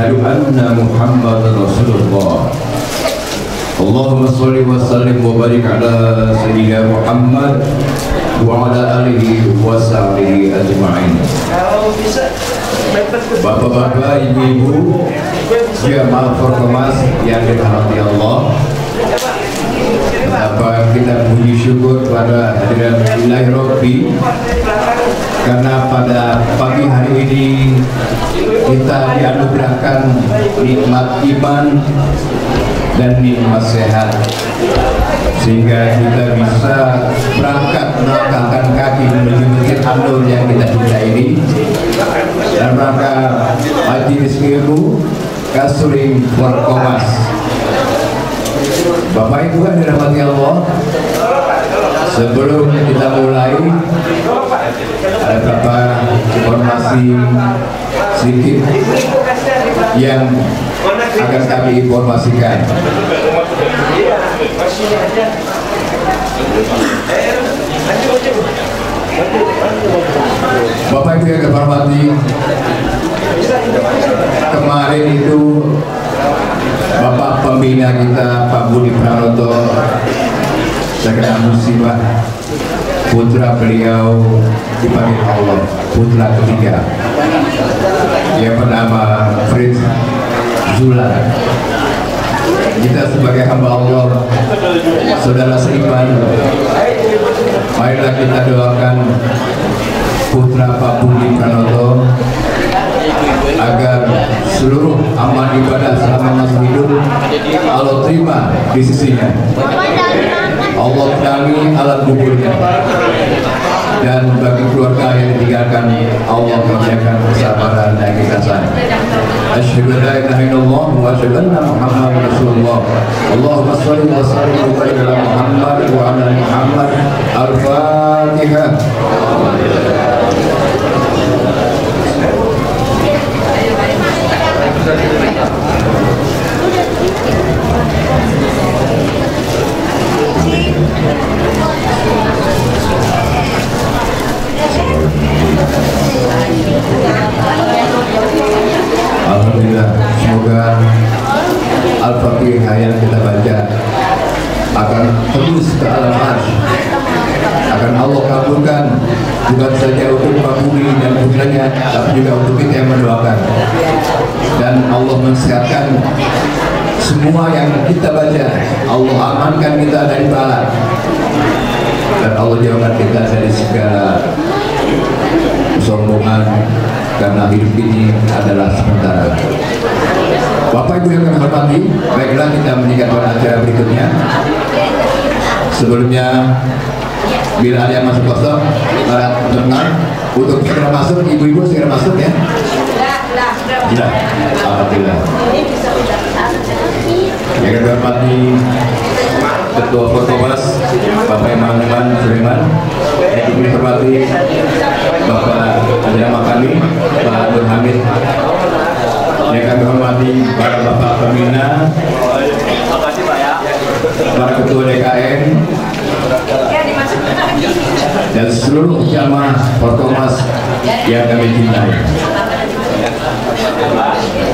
Asyhadu anna Muhammadar Rasulullah. Allahumma sholli wa sallim wa barik ala sayyidina Muhammad wa ala alihi wa sahbihi ajma'in. Bapak-bapak, ibu-ibu, jamaah Forkomas yang dirahmati Allah, betapa kita puji syukur kepada hadirat Ilahi Rabbi karena pada pagi hari ini kita dianugerahkan nikmat iman dan nikmat sehat, sehingga kita bisa berangkat melangkahkan kaki menuju Masjid An-Nur yang kita cinta ini dan rangka majelis ilmu Kasring Forkomas. Bapak Ibu yang dirahmati Allah, sebelum kita mulai ada beberapa informasi sedikit yang akan kami informasikan. Bapak Ibu yang terhormati, kemarin itu Bapak pembina kita Pak Budi Pranoto terkena musibah. Putra beliau dipanggil Allah, putra ketiga yang bernama Fritz Zulan. Kita sebagai hamba Allah, saudara seiman, marilah kita doakan putra Pak Budi Pranoto agar seluruh amal ibadah selama masa hidup Allah terima di sisinya. Allah tenangi alat kuburnya, dan bagi keluarga yang ditinggalkan Allah memberikan kesabaran dan keikhlasan. Asyhadu an la ilaha illallah wa asyhadu anna Muhammadar Rasulullah. Allahumma shalli wa sallim wa barik ala Muhammad wa ala Muhammad. Al-Fatihah. Alhamdulillah, semoga Al-Fatihah yang kita baca akan tembus ke alam arsy, akan Allah kabulkan bukan saja untuk Pak Budi dan putranya, tapi juga untuk kita yang mendoakan, dan Allah mensehatkan semua yang kita baca. Allah amankan kita dari bala, dan Allah jauhkan kita dari segala kesombongan, karena hidup ini adalah sementara. Bapak Ibu yang kami hormati, baiklah kita meninggalkan acara berikutnya. Sebelumnya, bila ada yang masuk kosong, para pendengar untuk segera masuk, ibu-ibu segera masuk ya. Sudah, alhamdulillah. Yang kami hormati Ketua Forkomas Bapak Imam Sulaiman, yang kami hormati Bapak Anjama kami Pak Nur Hamid, yang kami hormati para Bapak Pembina, para Ketua DKN, dan seluruh jamaah Forkomas yang kami cintai.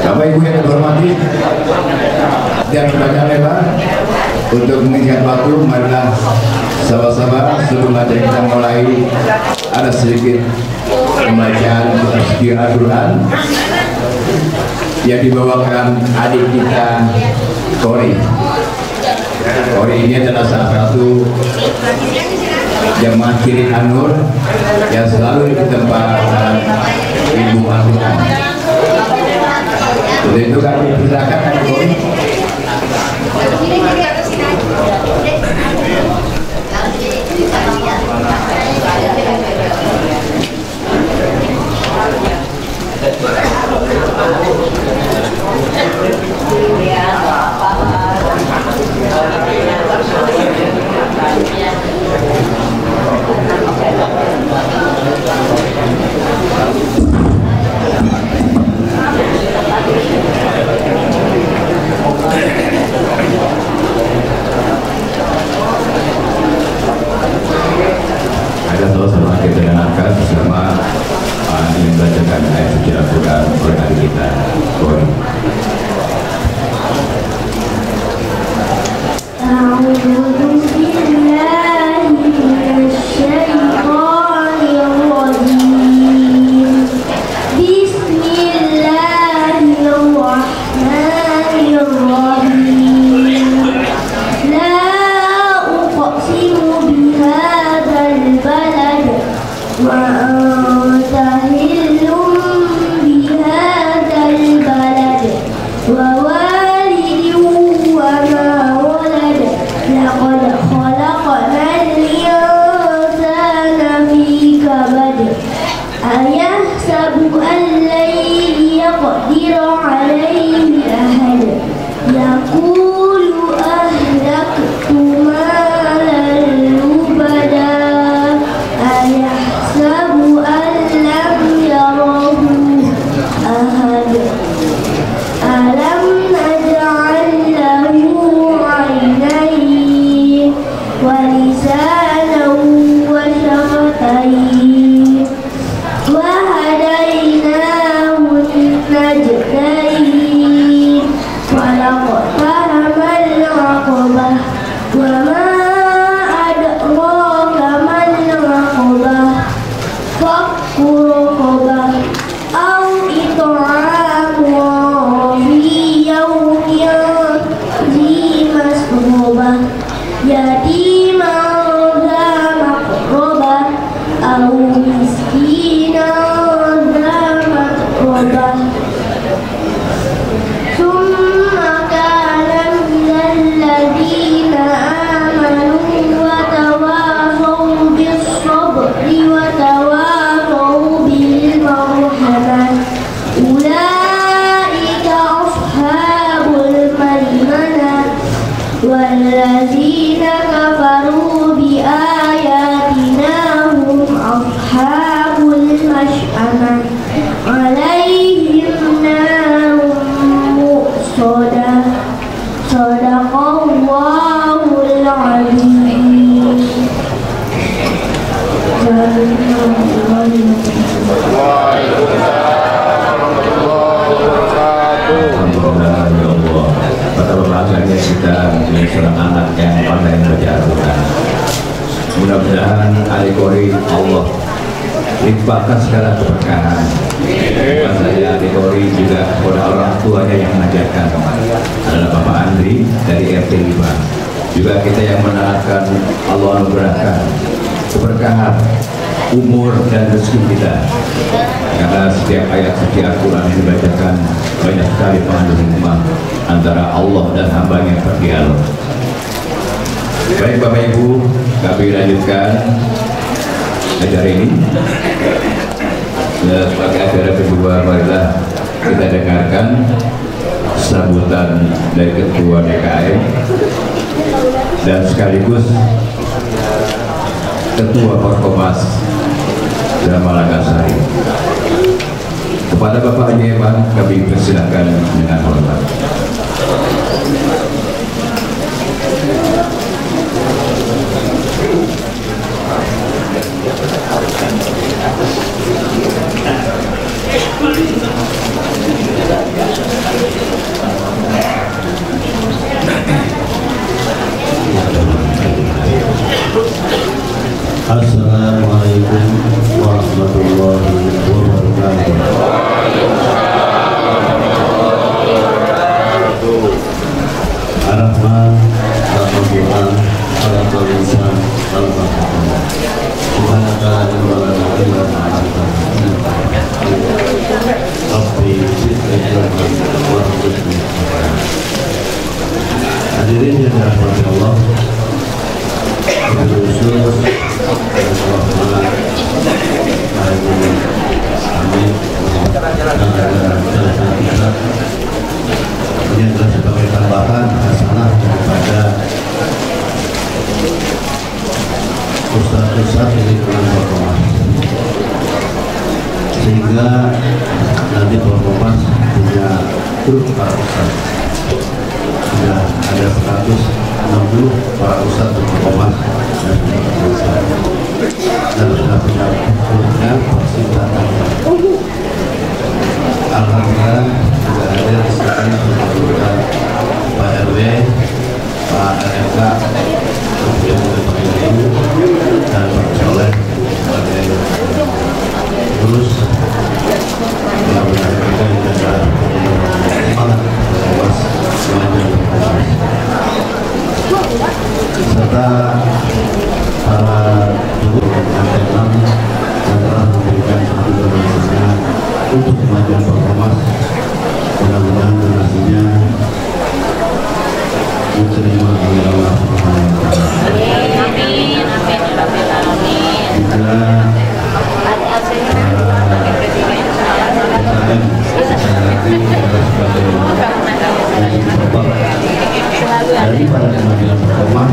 Bapak Ibu yang kami hormati, jangan banyak lebar. Untuk mengingat waktu, marilah sama-sama sebelum acara kita mulai ada sedikit pembacaan tafsir Al-Quran yang dibawakan adik kita Kori. Kori ini adalah salah satu jamaah Kirin An-Nur yang selalu di tempat Ibu Al-Quran. Untuk itu kami persilakan Kori. أنت حل بهذا البلد ووالد وما ولد لقد خلقنا الإنسان في كبد أيحسب أن لن يقدر عليه أحد يقول أهلكت مالا لبدا أيحسب أن لم يره أحد ألم نجعل له عينين ولسانا وشفتين وهديناه النجدين فلاقتحم العقبة وما أدراك ما العقبة فك رقبة أو إطعام في يوم ذي مسغبة يتيما ذا مقربة أو مسكينا ذا متربة ثم كان من الذين آمنوا وتواصوا بالصبر وتواصوا بالمرحمة أولئك أصحاب الميمنة والذين كفروا بآياتنا هم أصحاب المشأمة عليهم نار مؤصدة صدق الله العظيم. Alhamdulillah ya Allah, betapa berbahagianya kita menjadi seorang anak yang pandai membaca Al-Quran. Mudah-mudahan alikori Allah limpahkan segala keberkahan. Bukan saja alikori, juga kepada orang tuanya yang mengajarkan adalah Bapak Andri dari RT 5. Juga kita yang menerangkan, Allah anugerahkan keberkahan umur dan rezeki kita, karena setiap ayat suci Al-Quran yang dibacakan banyak sekali mengandung hikmah antara Allah dan hambanya berdialog. Baik Bapak Ibu, kami lanjutkan acara ini. Sebagai acara kedua, marilah kita dengarkan sambutan dari Ketua DKM dan sekaligus Ketua Forkomas dalam Malagasari. Kepada Bapak Haji Eman, kami persilakan dengan hormat. Assalamualaikum warahmatullahi wabarakatuh. Ar-Rahman, Ar-Rahman, Ar-Rahman, Ar-Rahman. Subhanaka la ilaha illa anta, Rabbi zidni ilman warzuqni. Hadirin yang dirahmati Allah, ini adalah sebagai tambahan hasanah daripada Ustaz-Ustaz di lingkungan Forkomas, sehingga nanti Forkomas punya grup para Ustaz. Sudah ada 160 para Ustaz di Forkomas dan sudah punya grupnya persidangan. Alhamdulillah juga ada di sini juga Pak RW, Pak RMK, kemudian Pak Ibu dan Pak Soleh sebagai terus mudah-mudahan kita bisa semangat luas serta para guru dan teman yang telah memberikan dari para pemanggilan pertama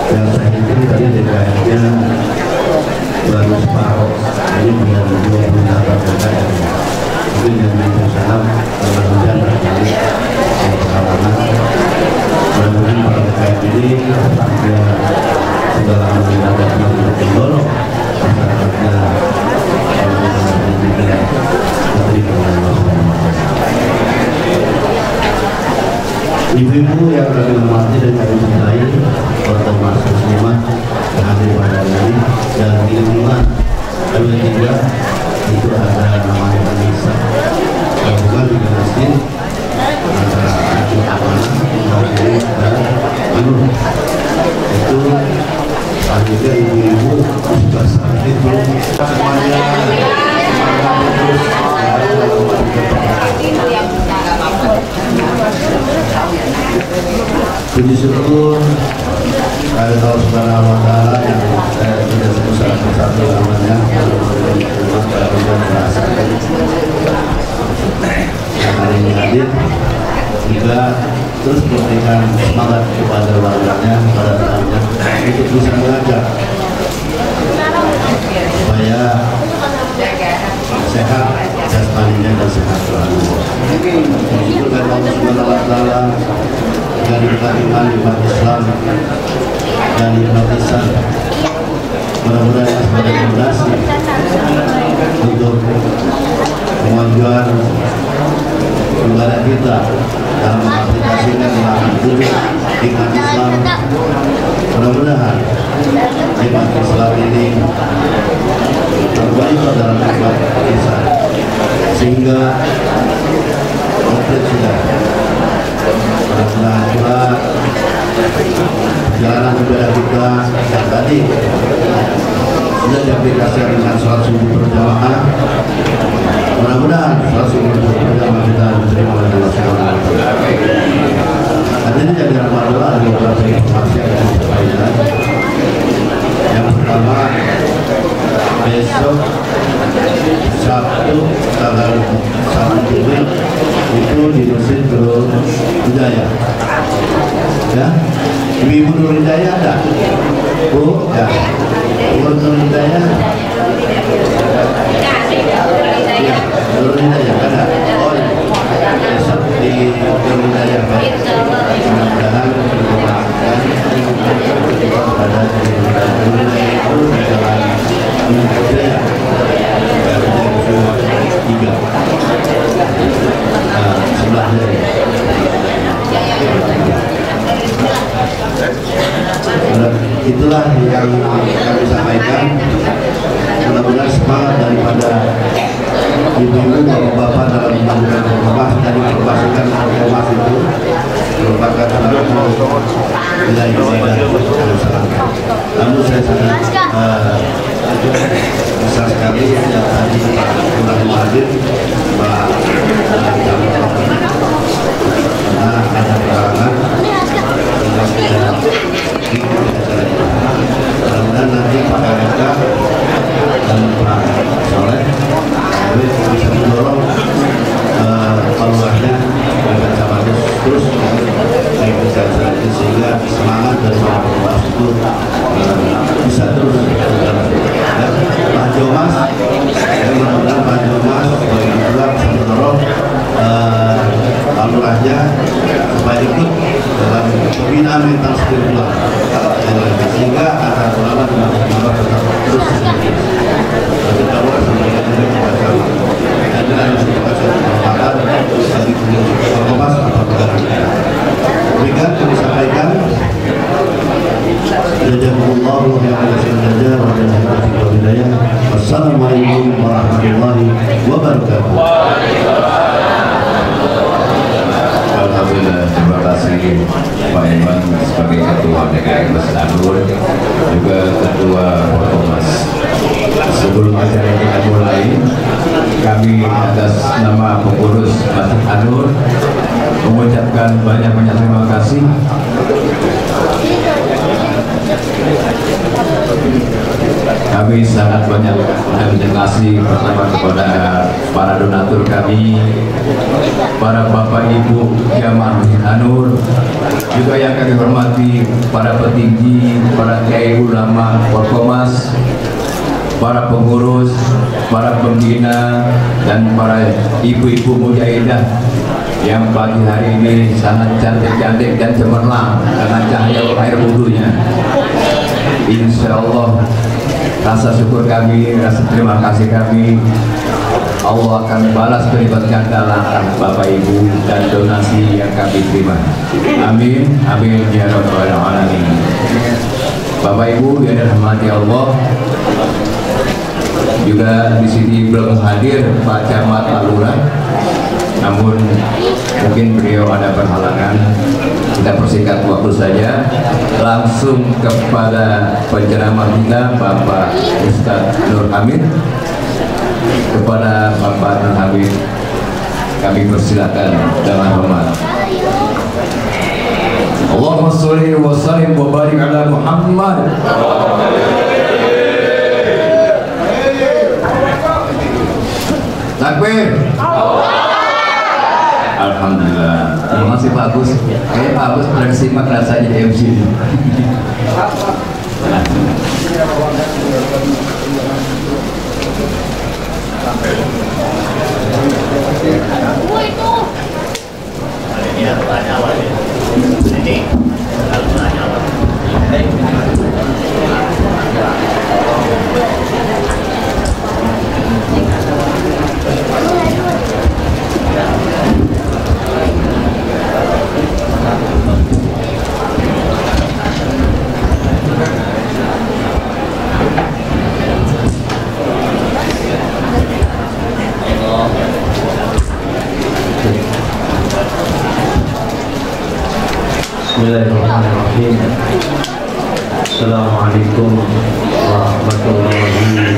yang saya hitung tadi DKM-nya baru separuh, ini dengan 28 DKM. Mungkin dengan berusaha dengan hujan terjadi pengalaman. Mudah-mudahan para DKM ini ya sudah lama tidak untuk mendorong masyarakatnya ibu-ibu yang kami hormati dan kami cintai, Bapak Muslimah yang hadir pada hari ini, dan di lingkungan RW 3 itu ada namanya Anissa, gabungan di masjid antara anak-anak, dan Anur. Itu akhirnya ibu-ibu sudah saat itu semuanya puji syukur kepada Allah Subhanahu wa Ta'ala yang saya tidak sebut satu namanya yang hari ini hadir juga terus memberikan semangat kepada warganya, kepada temannya untuk bisa mengajar supaya sehat jasmaninya dan sehat rohaninya. Bersyukur kepada Allah Subhanahu wa Ta'ala dari iman Islam dan iman Islam. Mudah-mudahan sebagai fondasi untuk kemajuan negara kita dalam mengaplikasikan dalam hidup iman Islam. Mudah-mudahan iman Islam ini terbaik dalam iman kita sehingga komplit sudah. Mudah-mudahan pula perjalanan ibadah kita yang tadi sudah diaplikasikan dengan sholat subuh berjamaah. Mudah-mudahan sholat subuh berjamaah kita diterima oleh Allah Subhanahu wa Ta'ala. Hadirin yang dirahmati Allah, ada beberapa informasi yang akan saya sampaikan. Yang pertama, besok Sabtu tanggal 1 Juli itu di Masjid Nurul Hidayah. Ya, Ibu Nurul Hidayah ada? Bu, ya. Ibu Nurul Hidayah. Ya, Nurul Hidayah ada. Oh, besok di Nurul Hidayah. Mudah-mudahan pada Nurul Hidayah itu jalan Hidayah. 3 sebelah dari itulah yang kami sampaikan. Mudah-mudahan semangat daripada ibu-ibu bapak-bapak dalam membangun rumah tadi informasikan rumah itu merupakan wilayah namun saya sangat besar sekali yang tadi Pak Hadir Pak karena ada peranan mudah-mudahan nanti Pak KMK dan Pak Soleh bisa mendorong peluangnya dengan cara terus sehingga semangat dari Pak itu bisa terus berjalan. Pak Jomas, mudah-mudahan Pak Jomas bagi pulang bisa mendorong alurahnya supaya ikut dalam pembinaan mental spiritual sehingga antara ulama dengan ulama tetap terus kita harus sampaikan ini kepada dan dengan kesempatan bagi Pak Jomas apabila demikian kami sampaikan. Jazakumullahu khairan wa hidayah. Wassalamualaikum warahmatullahi wabarakatuh. Alhamdulillah, terima kasih Pak Iman sebagai Ketua DKM Anur, juga Ketua Ormas. Sebelum acara kita mulai, kami atas nama pengurus Masjid Anur mengucapkan banyak terima kasih Kami sangat banyak berterima kasih pertama kepada para donatur kami, para bapak ibu jamaah Anur, juga yang kami hormati para petinggi, para kiai ulama, Forkomas, para pengurus, para pembina, dan para ibu-ibu mujahidah yang pagi hari ini sangat cantik-cantik dan cemerlang dengan cahaya air wudhunya. Insya Allah rasa syukur kami, rasa terima kasih kami, Allah akan balas berlipat ganda langkah Bapak Ibu dan donasi yang kami terima. Amin, amin ya rabbal alamin. Bapak Ibu yang dirahmati Allah, juga di sini belum hadir Pak Camat Pak Lurah, namun mungkin beliau ada berhalangan. Kita persingkat waktu saja, langsung kepada penceramah kita Bapak Ustadz Nur Hamid. Kepada Bapak Nur Hamid kami persilakan dengan hormat. Allahumma sholli wa sallim wa barik ala Muhammad. Takbir. Alhamdulillah. Terima kasih Pak Agus. Kayaknya Pak Agus pernah disimak rasanya di MC. Bismillahirrahmanirrahim. Assalamualaikum warahmatullahi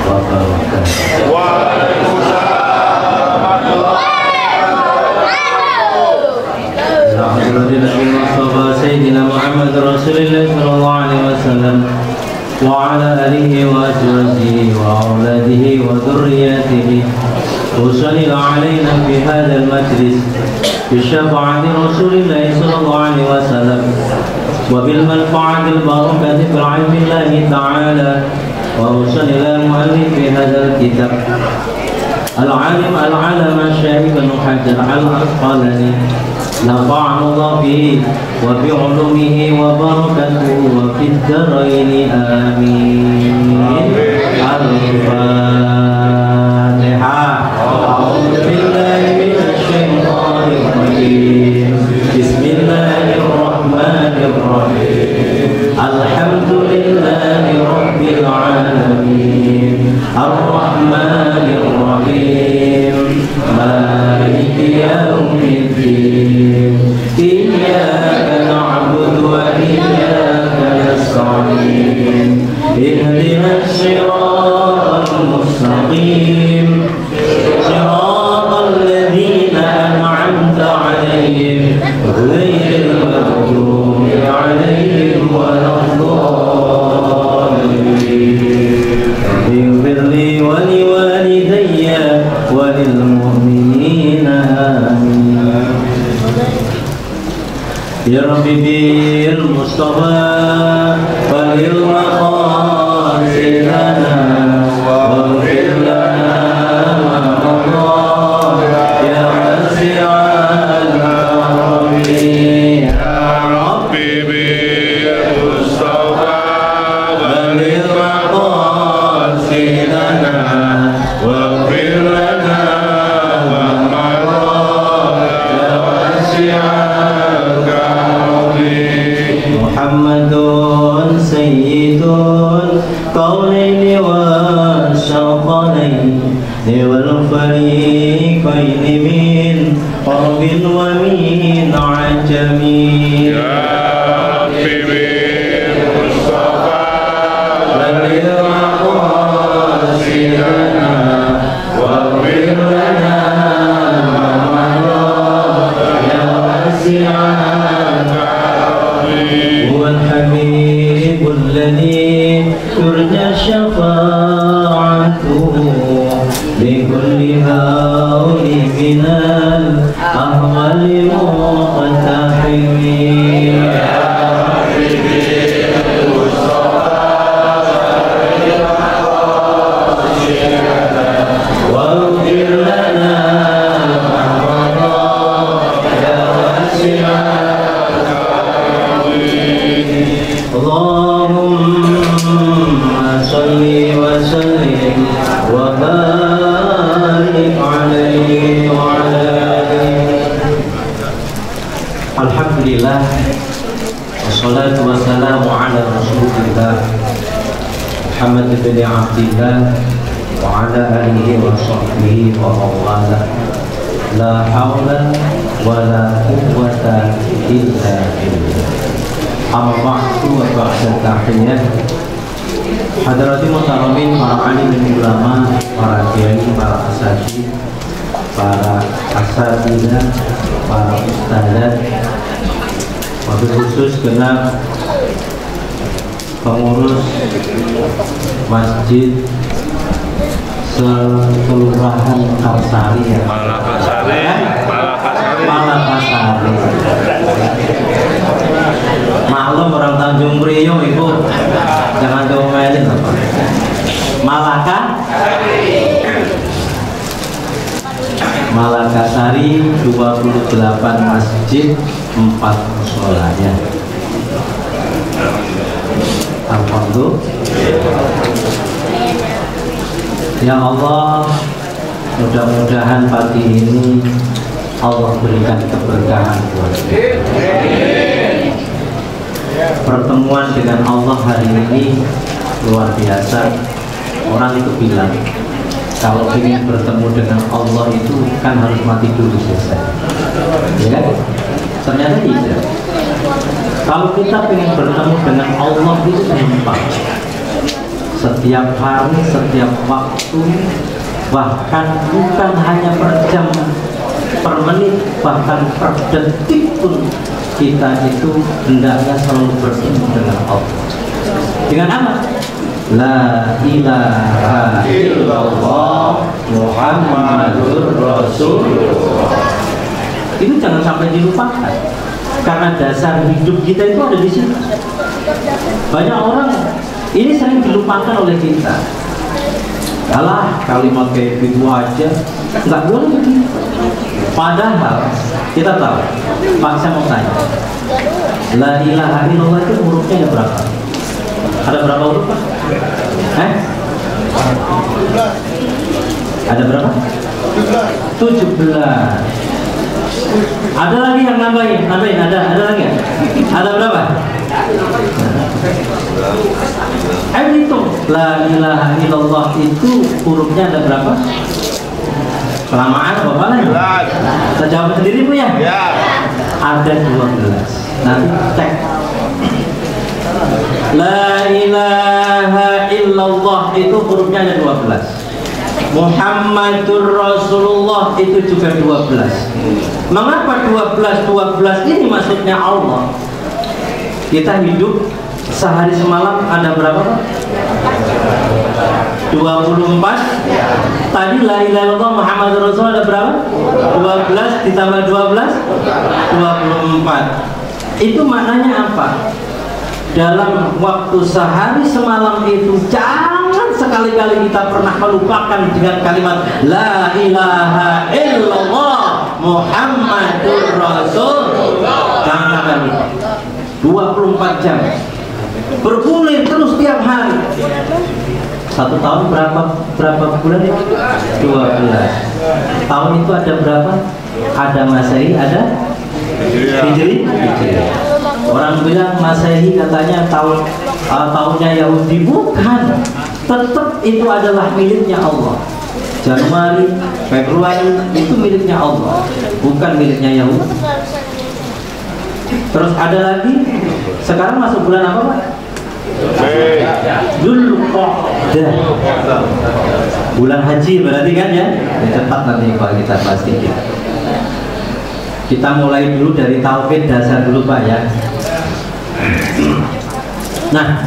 wabarakatuh. Sayyidina Muhammad Rasulullah sallallahu alaihi wasallam wa ala alihi wa azwajihi wa auladihi wa dhurriyyatihi وصلى علينا في هذا المجلس بشفاعة رسول الله صلى الله عليه وسلم وبالمنفعة البركة في علم الله تعالى وصلى إلى مؤلف هذا الكتاب العالم العلم الشيخ بن حجر العسقلاني نفعنا الله به وبعلومه وبركته وفي الدارين آمين. الفاتحة. أعوذ بالله من الشيطان الرجيم. بسم الله الرحمن الرحيم. الحمد لله رب العالمين الرحمن الرحيم مالك يوم الدين إياك نعبد وإياك نستعين اهدنا الصراط المستقيم صراط الذين أنعمت عليهم غير المغضوب عليهم ولا الضالين. اغفر لي ولوالدي وللمؤمنين آمين. يا رب بالمصطفى وللمقاصدنا واغفر لنا ما مضى يا واسع الكرم يا رب بالمصطفى وللمقاصدنا واغفر لنا ما مضى يا واسع محمد سيد الكونين والشرقين والفريقين من قرب ومن عجم يا ربي بالمصطفى وللمقاصدنا واغفر لنا ما مضى يا واسع هو الحبيب بكل هول من الأهوال مقتحمين واغفر لنا يا واسع اللهم صل وسلم وبارك عليه وعلى آله. Alhamdulillah wassalatu wassalamu ala rasulillah Muhammad bin Abdillah wa ala alihi wa sahbihi wa mawala. La hawla wa la quwwata illa billah. Amma ba'du wa ba'da tahiyat hadrati muhtaramin, para alim dan ulama, para kiai, para asatidz, para asatidzah, para ustadzat, wabil khusus genap pengurus masjid Kelurahan Kalsari ya. Malakasari. Maklum orang Tanjung Priok Ibu, jangan diomelin apa. Malakasari 28 masjid, 4 musholanya. Alhamdulillah. Ya Allah, mudah-mudahan pagi ini Allah berikan keberkahan buat kita. Pertemuan dengan Allah hari ini luar biasa. Orang itu bilang kalau ingin bertemu dengan Allah itu kan harus mati dulu selesai, ya kan? Ternyata tidak. Kalau kita ingin bertemu dengan Allah itu gampang. Setiap hari, setiap waktu, bahkan bukan hanya per jam, per menit, bahkan per detik pun kita itu hendaknya selalu bertemu dengan Allah. Dengan apa? La ilaha illallah Muhammadur Rasulullah. Itu jangan sampai dilupakan, karena dasar hidup kita itu ada di situ. Banyak orang ini sering dilupakan oleh kita. Alah, kalimat kayak gitu aja, nggak boleh begitu. Padahal kita tahu. Pak, saya mau tanya, La ilaha illallah itu hurufnya ada berapa? Ada berapa huruf, Pak? Ada berapa? 17. Ada lagi yang nambahin, ada lagi ya? Ada berapa? Itu La ilaha illallah itu hurufnya ada berapa? Kelamaan Bapak lagi? Kita jawab sendiri Bu ya? Ada 12. Nanti cek. La ilaha illallah itu hurufnya ada 12. Muhammadur Rasulullah itu juga 12. Mengapa 12 ini maksudnya Allah? Kita hidup sehari semalam ada berapa? 24. Tadi la ilaha illallah Muhammadur Rasulullah ada berapa? 12 ditambah 12 24. Itu maknanya apa? Dalam waktu sehari semalam itu jangan sekali-kali kita pernah melupakan dengan kalimat La ilaha illallah Muhammadur Rasulullah. Jangan 24 jam bergulir terus tiap hari. 1 tahun berapa bulan ya? 12. Tahun itu ada berapa? Ada Masehi, ada Hijri. Orang bilang Masehi katanya tahunnya Yahudi, bukan. Tetap itu adalah miliknya Allah. Januari, Februari itu miliknya Allah, bukan miliknya Yahudi. Terus ada lagi, sekarang masuk bulan apa Pak? Dzulqa'dah. Bulan haji berarti kan ya? Cepat nanti kalau kita pasti. Kita mulai dulu dari tauhid dasar dulu Pak ya. Nah,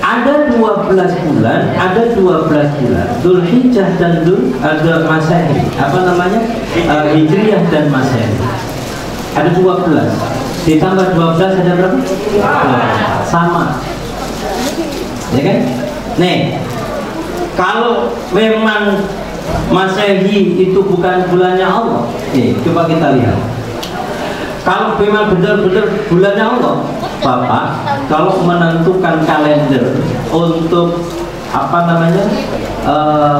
Ada 12 bulan, ada 12 bulan. Dzulhijjah dan Masehi. Apa namanya? Hijriyah dan Masehi. Ada 12. Ditambah 12 ada berapa? 12. Sama. Ya kan? Nih, kalau memang Masehi itu bukan bulannya Allah, coba kita lihat. Kalau memang benar-benar bulannya Allah, Bapak, kalau menentukan kalender untuk apa namanya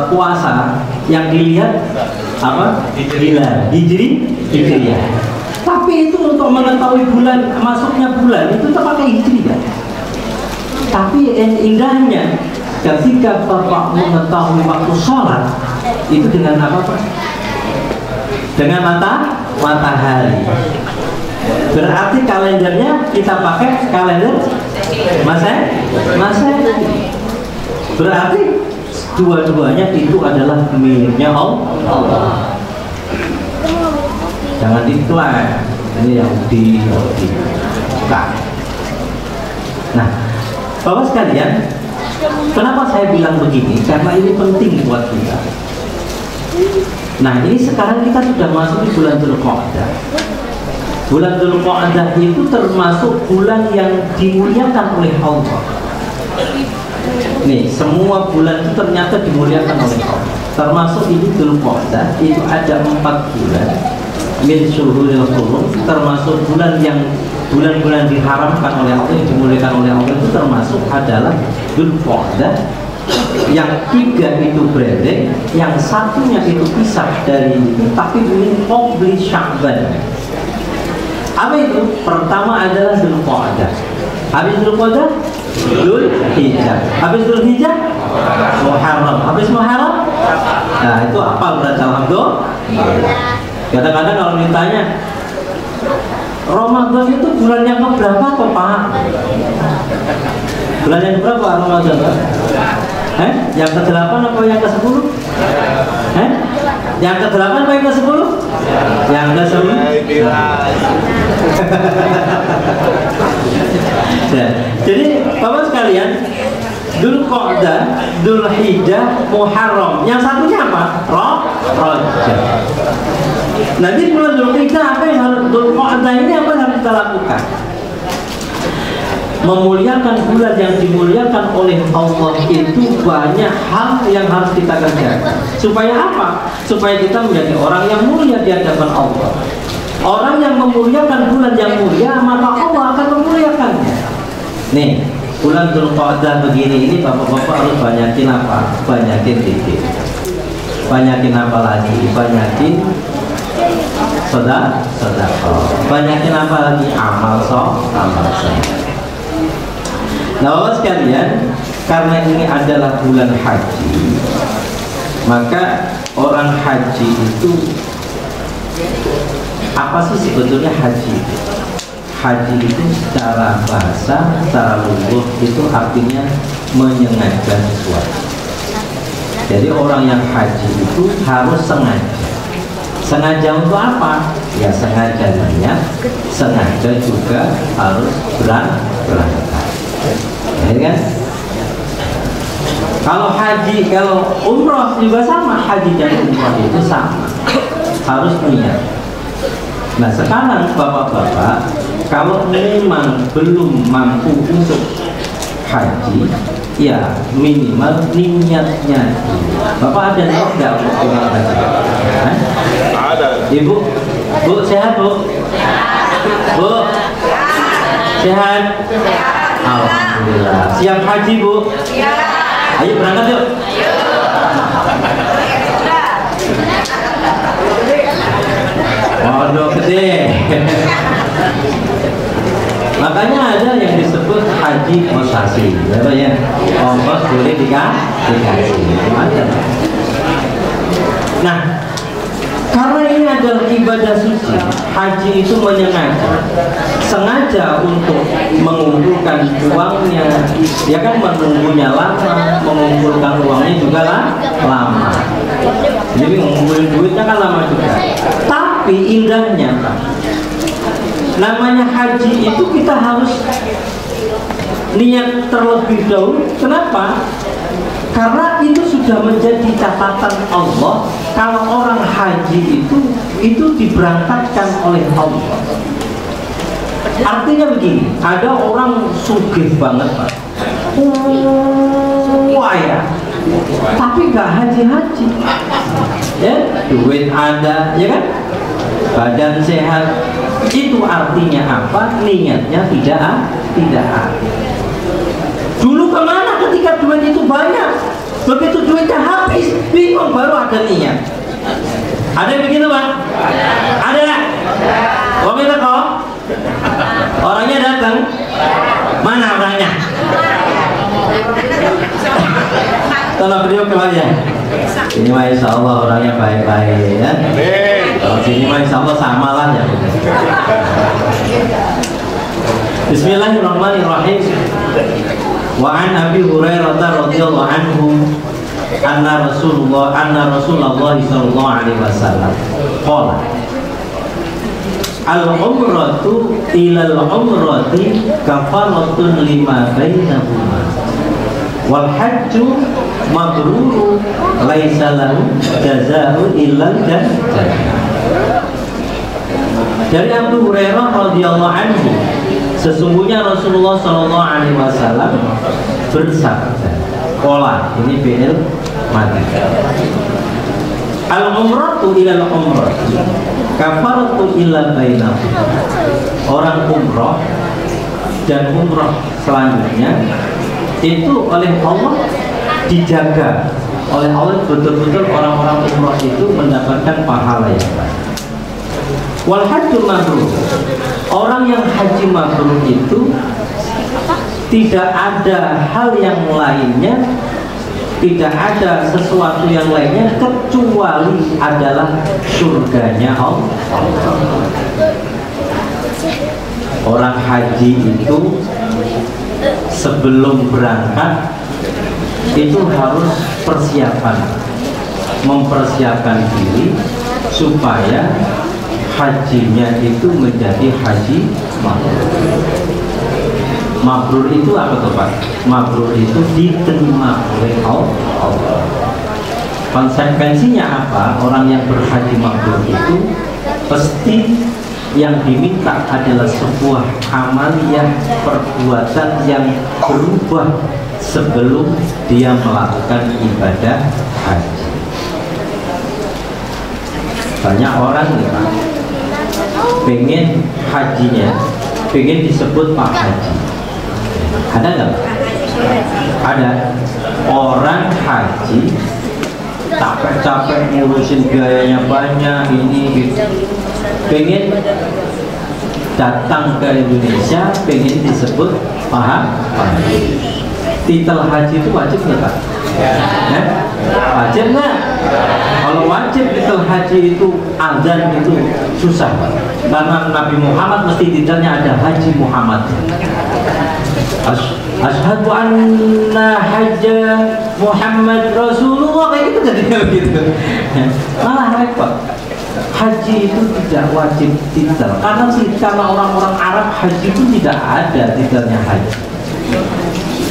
puasa, yang dilihat apa? Hilal, Hijriyah. Tapi itu untuk mengetahui bulan, masuknya bulan itu pakai Hijriyah. Tapi indahnya ketika Bapak mengetahui waktu sholat itu dengan apa Pak? Dengan matahari. Berarti kalendernya kita pakai kalender Masehi. Berarti dua-duanya itu adalah miliknya Allah. Jangan diklaim ini yang bukan. Nah, Bapak sekalian, kenapa saya bilang begini? Karena ini penting buat kita. Nah, ini sekarang kita sudah masuk di bulan Dzulqa'dah. Bulan Dzulqa'dah itu termasuk bulan yang dimuliakan oleh Allah. Nih, semua bulan itu ternyata dimuliakan oleh Allah. Termasuk ini Dzulqa'dah, itu ada 4 bulan. Min syuhuril hurum, termasuk bulan yang bulan-bulan diharamkan oleh Allah, yang dimuliakan oleh Allah itu termasuk adalah Dzulqa'dah. Yang 3 itu branding, yang satunya itu pisah dari itu, tapi min qabli Sya'ban. Apa itu? Pertama adalah Dzulqa'dah. Habis Dzulqa'dah, Dzulhijjah. Habis Dzulhijjah, Muharram. Habis Muharram, nah itu apa berarti? Alhamdulillah. Kadang-kadang kalau ditanya Ramadan itu bulan yang keberapa kok Pak? Bulan yang berapa Ramadan? Yang ke-8 atau yang ke-10? Yang ke-8 atau yang ke-10? Yang ke-9. Jadi Bapak sekalian, Dzulqa'dah, Dzulhijjah, Muharram. Yang satunya apa? Rajab. Nanti bulan Dzulhijjah apa yang harus Dzulqa'dah ini apa yang harus kita lakukan? Memuliakan bulan yang dimuliakan oleh Allah itu banyak hal yang harus kita kerjakan. Supaya apa? Supaya kita menjadi orang yang mulia di hadapan Allah. Orang yang memuliakan bulan yang mulia, maka Allah akan memuliakannya. Nih, bulan Dzulqa'dah begini ini bapak-bapak harus banyakin apa? Banyakin zikir. Banyakin apa lagi? Banyakin sedekah. Banyakin apa lagi? Amal soleh. Nah, Bapak sekalian, karena ini adalah bulan haji, maka orang haji itu apa sih sebetulnya haji? Haji itu secara bahasa, secara lugah itu artinya menyengaja sesuatu. Jadi orang yang haji itu harus sengaja. Sengaja untuk apa? Ya sengaja niat, sengaja juga harus berangkat. Ya kan? Kalau haji, kalau umroh juga sama, haji dan umroh itu sama, harus niat. Nah sekarang bapak-bapak, kalau memang belum mampu untuk haji, ya minimal niatnya. Bapak ada niat nggak untuk pulang haji? Ada. Ibu, Bu sehat Bu? Bu sehat? Alhamdulillah. Siap haji Bu? Ya. Ayo berangkat yuk. Ayo. Waduh gede. Makanya ada yang disebut haji kosasi, ya. Ongkos boleh dikasih. Nah, karena ini adalah ibadah suci, haji itu sengaja untuk mengumpulkan uangnya, ya kan, menunggunya lama, mengumpulkan uangnya juga lama. Jadi mengumpulin duitnya kan lama juga. Tapi indahnya, namanya haji itu kita harus niat terlebih dahulu. Kenapa? Karena itu sudah menjadi catatan Allah. Kalau orang haji itu diberangkatkan oleh Allah. Artinya begini, ada orang sugih banget Pak, ya, tapi nggak haji-haji, ya, duit ada, ya kan, badan sehat. Itu artinya apa? Niatnya tidak ada. Dulu kemana ketika duit itu banyak? Begitu duitnya habis, bingung, baru ada niat. Ada yang begitu Pak? Ada nggak? Wong itu kok? Orangnya datang? Mana orangnya? Tolong beliau kembali ya. Ini mah insya Allah orangnya baik-baik ya. Kalau sini mah insya Allah sama lah ya. Bismillahirrahmanirrahim. Wa an Abi Hurairah radhiyallahu anhu anna Rasulullah sallallahu alaihi wasallam qala al-umratu ilal umrati kafaratun lima bainahuma wal hajju mabrur laisa lahu jazaa'u illal jannah. Dari Abu Hurairah radhiyallahu anhu, sesungguhnya Rasulullah sallallahu alaihi wasallam bersabda, qala, ini fi'il madi, al-umratu ilal umrati kafaratu illa bainahum. Orang umroh dan umroh selanjutnya itu oleh Allah dijaga oleh Allah, betul-betul orang-orang umroh itu mendapatkan pahala yang baik. Wal hajjul mabrur, orang yang haji mabrur itu tidak ada hal yang lainnya, tidak ada sesuatu yang lainnya kecuali adalah surganya Allah. Orang haji itu sebelum berangkat itu harus mempersiapkan diri supaya hajinya itu menjadi haji mabrur. Mabrur itu apa tuh Pak? Mabrur itu diterima oleh Allah. Konsekuensinya apa? Orang yang berhaji mabrur itu pasti yang diminta adalah sebuah amaliyah perbuatan yang berubah sebelum dia melakukan ibadah haji. Banyak orang nih Pak, pengen hajinya, pengen disebut Pak Haji. Ada nggak? Ada. Orang haji capek-capek ngurusin biayanya banyak, ini gitu. Pengen datang ke Indonesia, pengen disebut Pak Haji. Titel haji itu wajib nggak Pak? Ya? Wajib nggak? Kalau wajib titel haji itu azan itu susah, karena Nabi Muhammad mesti titelnya ada Haji Muhammad. Asyhadu anna hajja Muhammad Rasulullah, kayak gitu jadinya begitu. Malah repot. Haji itu tidak wajib titel, karena orang-orang Arab haji itu tidak ada titelnya haji.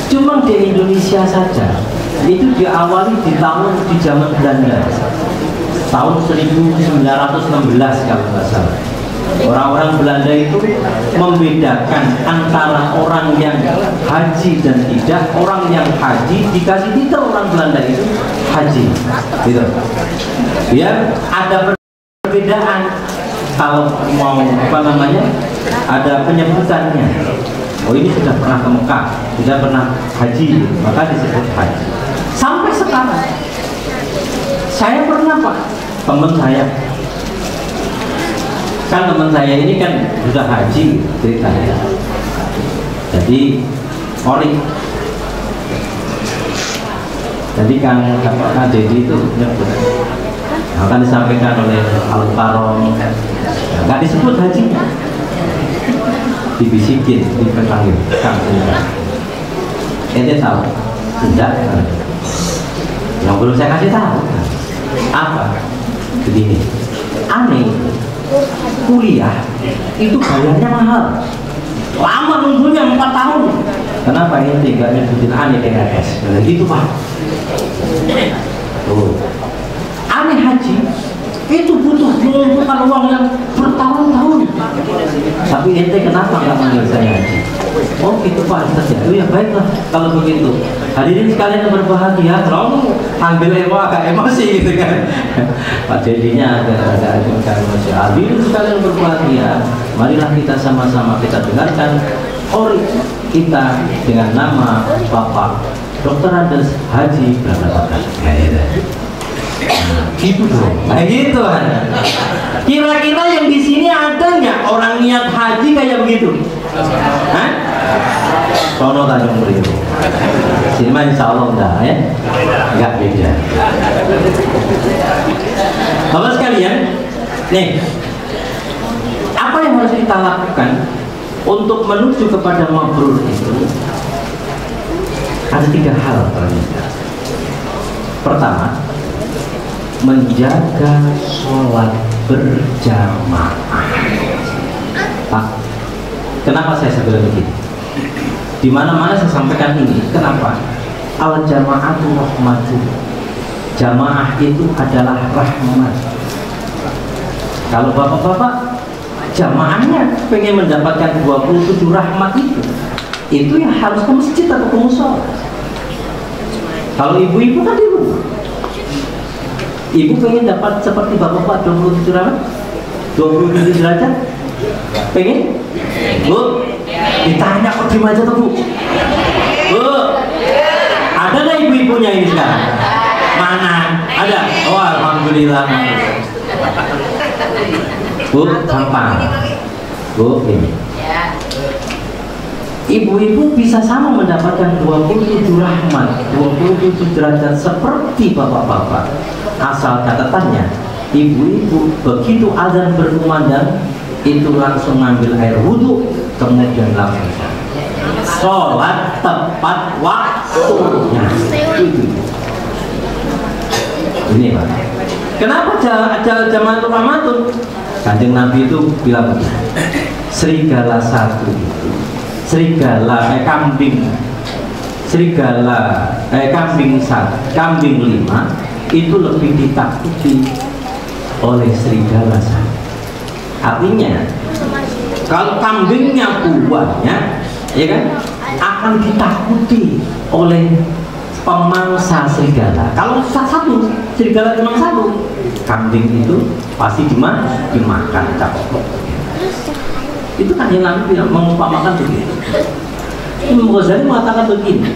Cuma di Indonesia saja itu diawali di zaman Belanda, tahun 1916 kalau nggak salah. Orang-orang Belanda itu membedakan antara orang yang haji dan tidak. Orang yang haji dikasih titel orang Belanda itu haji, gitu. Biar ada perbedaan kalau mau ada penyebutannya. Oh, ini sudah pernah ke Mekah, sudah pernah haji, maka disebut haji. Sampai sekarang saya pernah Pak, teman saya ini kan sudah haji ceritanya. Jadi Kang Dedi itu nyebut, akan disampaikan oleh Al-Karom, nggak disebut hajinya, dibisikin, dipanggil Kang Dedi. Ente tahu? Tidak. Yang belum saya kasih tahu apa? Begini, aneh, kuliah itu bayarnya mahal, lama nunggunya 4 tahun. kenapa ini nggak nyebutin aneh DRS? Nah, gitu Pak. Tuh. Aneh haji itu butuh mengumpulkan uang yang bertahun-tahun. Tapi ente kenapa nggak manggil saya haji? Oh gitu Pak Ustaz ya. Oh ya baiklah kalau begitu. Hadirin sekalian yang berbahagia, kalau ambil agak emosi gitu kan. Pak Dedinya agak emosi. Hadirin sekalian yang berbahagia, marilah kita sama-sama kita dengarkan ori kita dengan nama Bapak Dr. Andes Haji Pramana. Gitu dong. Nah gitu kan. Kira-kira yang di sini ada nggak orang niat haji kayak begitu? Hah? Sono Tanjung Priok. Sini mah insya Allah enggak ya? Enggak beda. Bapak sekalian, nih apa yang harus kita lakukan untuk menuju kepada mabrur itu? Ada 3 hal ternyata. Pertama, menjaga sholat berjamaah. Pak, kenapa saya bilang begini? Di mana-mana saya sampaikan ini. Kenapa? Al jamaatu rahmatu. Jamaah itu adalah rahmat. Kalau bapak-bapak jamaahnya pengen mendapatkan 27 rahmat itu yang harus ke masjid atau ke musola. Kalau ibu-ibu kan di rumah. Ibu pengen dapat seperti bapak-bapak 27 rahmat, 27 derajat, pengen? Bu, ditanya kok di aja tuh Bu. Bu, ada nggak ibu-ibunya ini sekarang? Mana? Ada? Oh alhamdulillah. Bu, gampang. Bu, ini. Ibu-ibu bisa sama mendapatkan 27 rahmat, 27 derajat seperti bapak-bapak. Asal catatannya, ibu-ibu begitu azan berkumandang itu langsung ngambil air wudhu, kemudian langsung sholat tepat waktunya. Ini Pak. Kenapa jamaah rahmatun? Kanjeng Nabi itu bilang begini, serigala satu itu, kambing satu, kambing 5 itu lebih ditakuti oleh serigala satu. Artinya kalau kambingnya banyak, ya kan, akan ditakuti oleh pemangsa serigala. Kalau satu serigala cuma satu, kambing itu pasti dimakan capok. Itu kan yang Nabi bilang mengumpamakan begitu. Imam Ghazali mengatakan begini,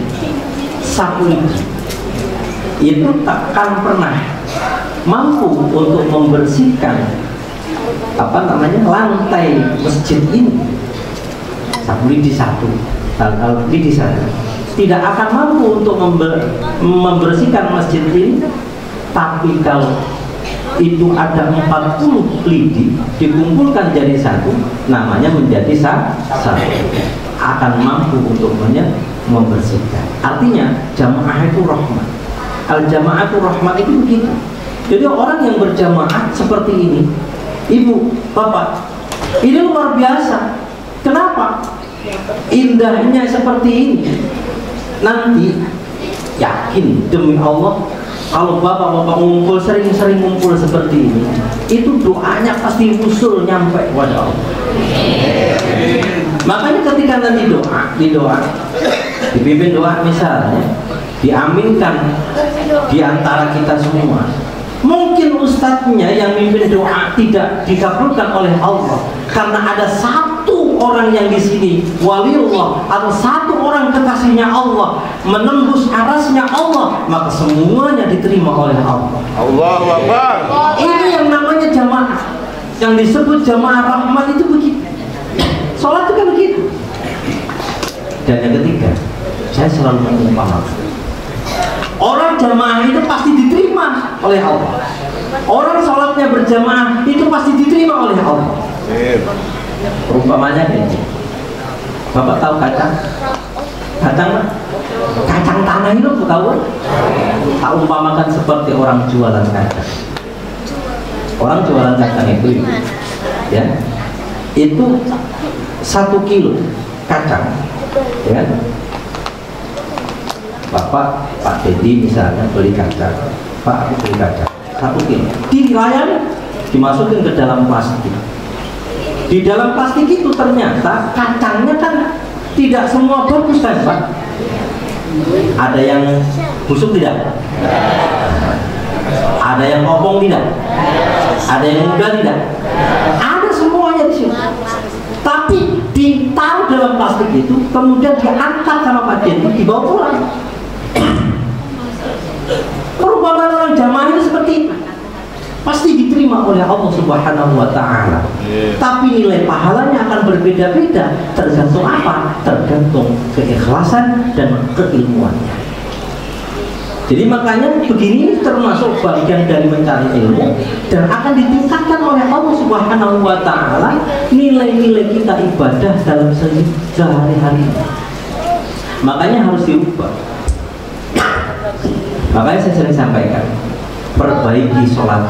sapu itu takkan pernah mampu untuk membersihkan lantai masjid ini. Sapu lidi satu, tidak akan mampu untuk membersihkan masjid ini. Tapi kalau itu ada 40 lidi dikumpulkan jadi satu, namanya menjadi satu, akan mampu untuk membersihkan. Artinya jamaah itu rahmat. Al jamaatu rahmat itu begitu. Jadi orang yang berjamaah seperti ini, ibu, bapak, ini luar biasa. Kenapa? Indahnya seperti ini. Nanti yakin demi Allah, kalau bapak-bapak ngumpul, sering-sering ngumpul seperti ini, itu doanya pasti usul nyampe kepada Allah. Makanya ketika nanti dipimpin doa misalnya, diaminkan di antara kita semua, mungkin ustadznya yang mimpin doa tidak dikabulkan oleh Allah karena ada satu orang yang di sini waliullah atau satu orang kekasihnya Allah menembus arasnya Allah, maka semuanya diterima oleh Allah. Allahu Akbar. Ini yang namanya jamaah, yang disebut jamaah rahmat itu begitu. Sholat itu kan begitu. Dan yang ketiga, saya selalu mengumpamakan, orang jamaah itu pasti diterima oleh Allah. Orang sholatnya berjamaah itu pasti diterima oleh Allah. Perumpamannya ini, bapak tahu kacang tanah itu tahu? Tak umpamakan seperti orang jualan kacang. Orang jualan kacang itu, ya, itu 1 kilo kacang, ya, Bapak, Pak Dedi misalnya beli kaca, Pak aku beli kaca 1 kilo, dilayani, dimasukin ke dalam plastik. Di dalam plastik itu ternyata kacangnya kan tidak semua bagus kan Pak? Ada yang busuk tidak? Ada yang kopong tidak? Ada yang muda tidak? Ada semuanya di sini. Tapi ditaruh dalam plastik itu, kemudian diangkat sama Pak Dedi, dibawa pulang. Perumpamaan orang jamaah itu seperti itu. Pasti diterima oleh Allah Subhanahu wa Ta'ala. Tapi nilai pahalanya akan berbeda-beda, tergantung apa? Tergantung keikhlasan dan keilmuannya. Jadi makanya begini termasuk bagian dari mencari ilmu, dan akan ditingkatkan oleh Allah Subhanahu wa Ta'ala nilai-nilai kita ibadah dalam sehari-hari. Makanya harus diubah. Makanya saya sering sampaikan, perbaiki sholat,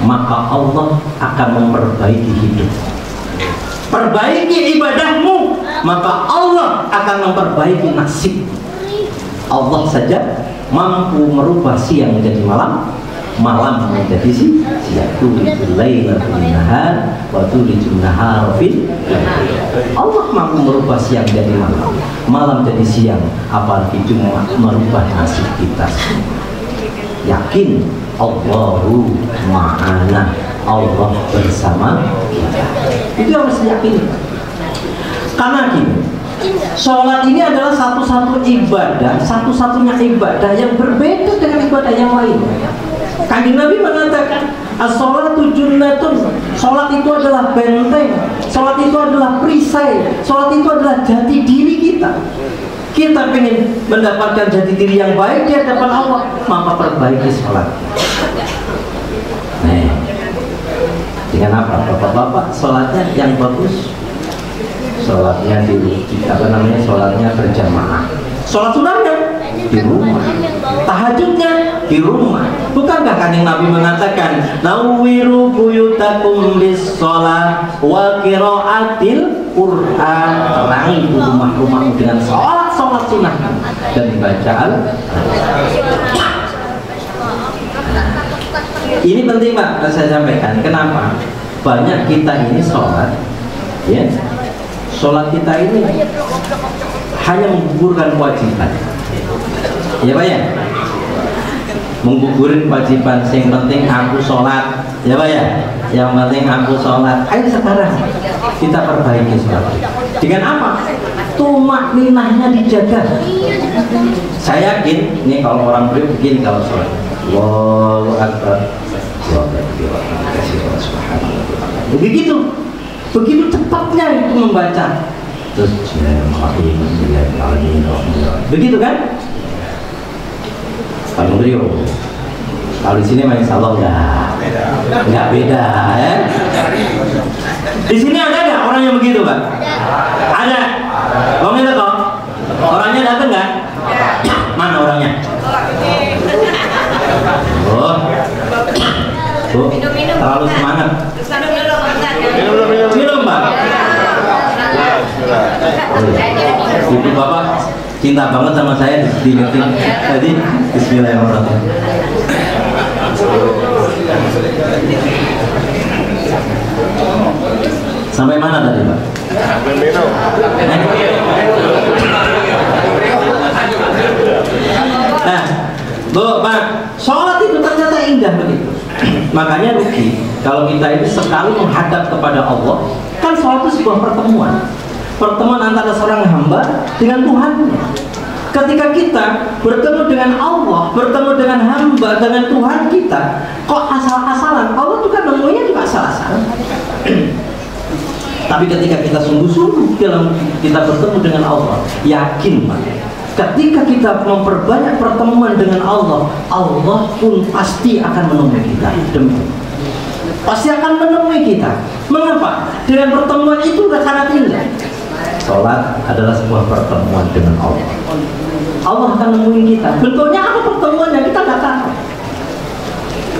maka Allah akan memperbaiki hidup. Perbaiki ibadahmu, maka Allah akan memperbaiki nasib. Allah saja mampu merubah siang menjadi malam, malam menjadi siang. Tulijul laila fil nahar wa tulijul nahara fil lail. Allah mampu merubah siang menjadi malam, malam jadi siang, apalagi cuma merubah nasib kita. Yakin Allahu ma'ana, Allah bersama kita. Itu harus yakin. Karena gini, sholat ini adalah satu-satu ibadah, satu-satunya ibadah yang berbeda dengan ibadah yang lain. Kanjeng Nabi mengatakan, as-sholatu junnatun. Sholat itu adalah benteng, sholat itu adalah perisai, sholat itu adalah jati diri kita. Kita ingin mendapatkan jati diri yang baik di hadapan Allah, maka perbaiki sholat. Nah, dengan apa? Bapak-bapak sholatnya yang bagus, sholatnya sholatnya berjamaah. Sholat sunahnya di rumah, tahajudnya di rumah. Bukankah Kanjeng Nabi mengatakan, nawwiru buyutakum bis sholat wa qiraatil Quran. Terangi rumah-rumahmu dengan sholat sunnah dan bacaan. Ini penting Pak, saya sampaikan. Kenapa? Banyak kita ini sholat, ya, sholat kita ini hanya menggugurkan kewajiban, ya Pak ya, menggugurin kewajiban. Yang penting aku sholat, ya Pak ya, yang penting aku sholat. Ayo sekarang kita perbaiki sholat. Dengan apa? Tumak ninahnya dijaga. Saya yakin, ini kalau orang beri begini kalau sholat, Allahu Akbar, begitu cepatnya itu membaca. Terus begitu kan? Kalau beliau, kalau di sini insya Allah nggak beda, ya. Di sini ada nggak orang yang begitu Pak? Ada. Bang itu kok? Orangnya datang nggak? Mana orangnya? Oh, terlalu semangat. Minum Pak. Ibu bapak cinta banget sama saya di meeting tadi. Bismillahirrahmanirrahim. Sampai mana tadi Pak? Nah, Bu, Pak, sholat itu ternyata indah begitu. Makanya rugi kalau kita ini sekali menghadap kepada Allah. Kan sholat itu sebuah pertemuan antara seorang hamba dengan Tuhannya. Ketika kita bertemu dengan Allah, bertemu dengan hamba, dengan Tuhan kita, kok asal-asalan? Allah juga nemunya juga asal-asalan. Tapi ketika kita sungguh-sungguh dalam kita bertemu dengan Allah, yakin Pak, ketika kita memperbanyak pertemuan dengan Allah, Allah pun pasti akan menemui kita. Pasti akan menemui kita. Mengapa? Dengan pertemuan itu sangat indah. Sholat adalah sebuah pertemuan dengan Allah. Allah akan menemui kita. Bentuknya apa pertemuannya? Kita nggak tahu.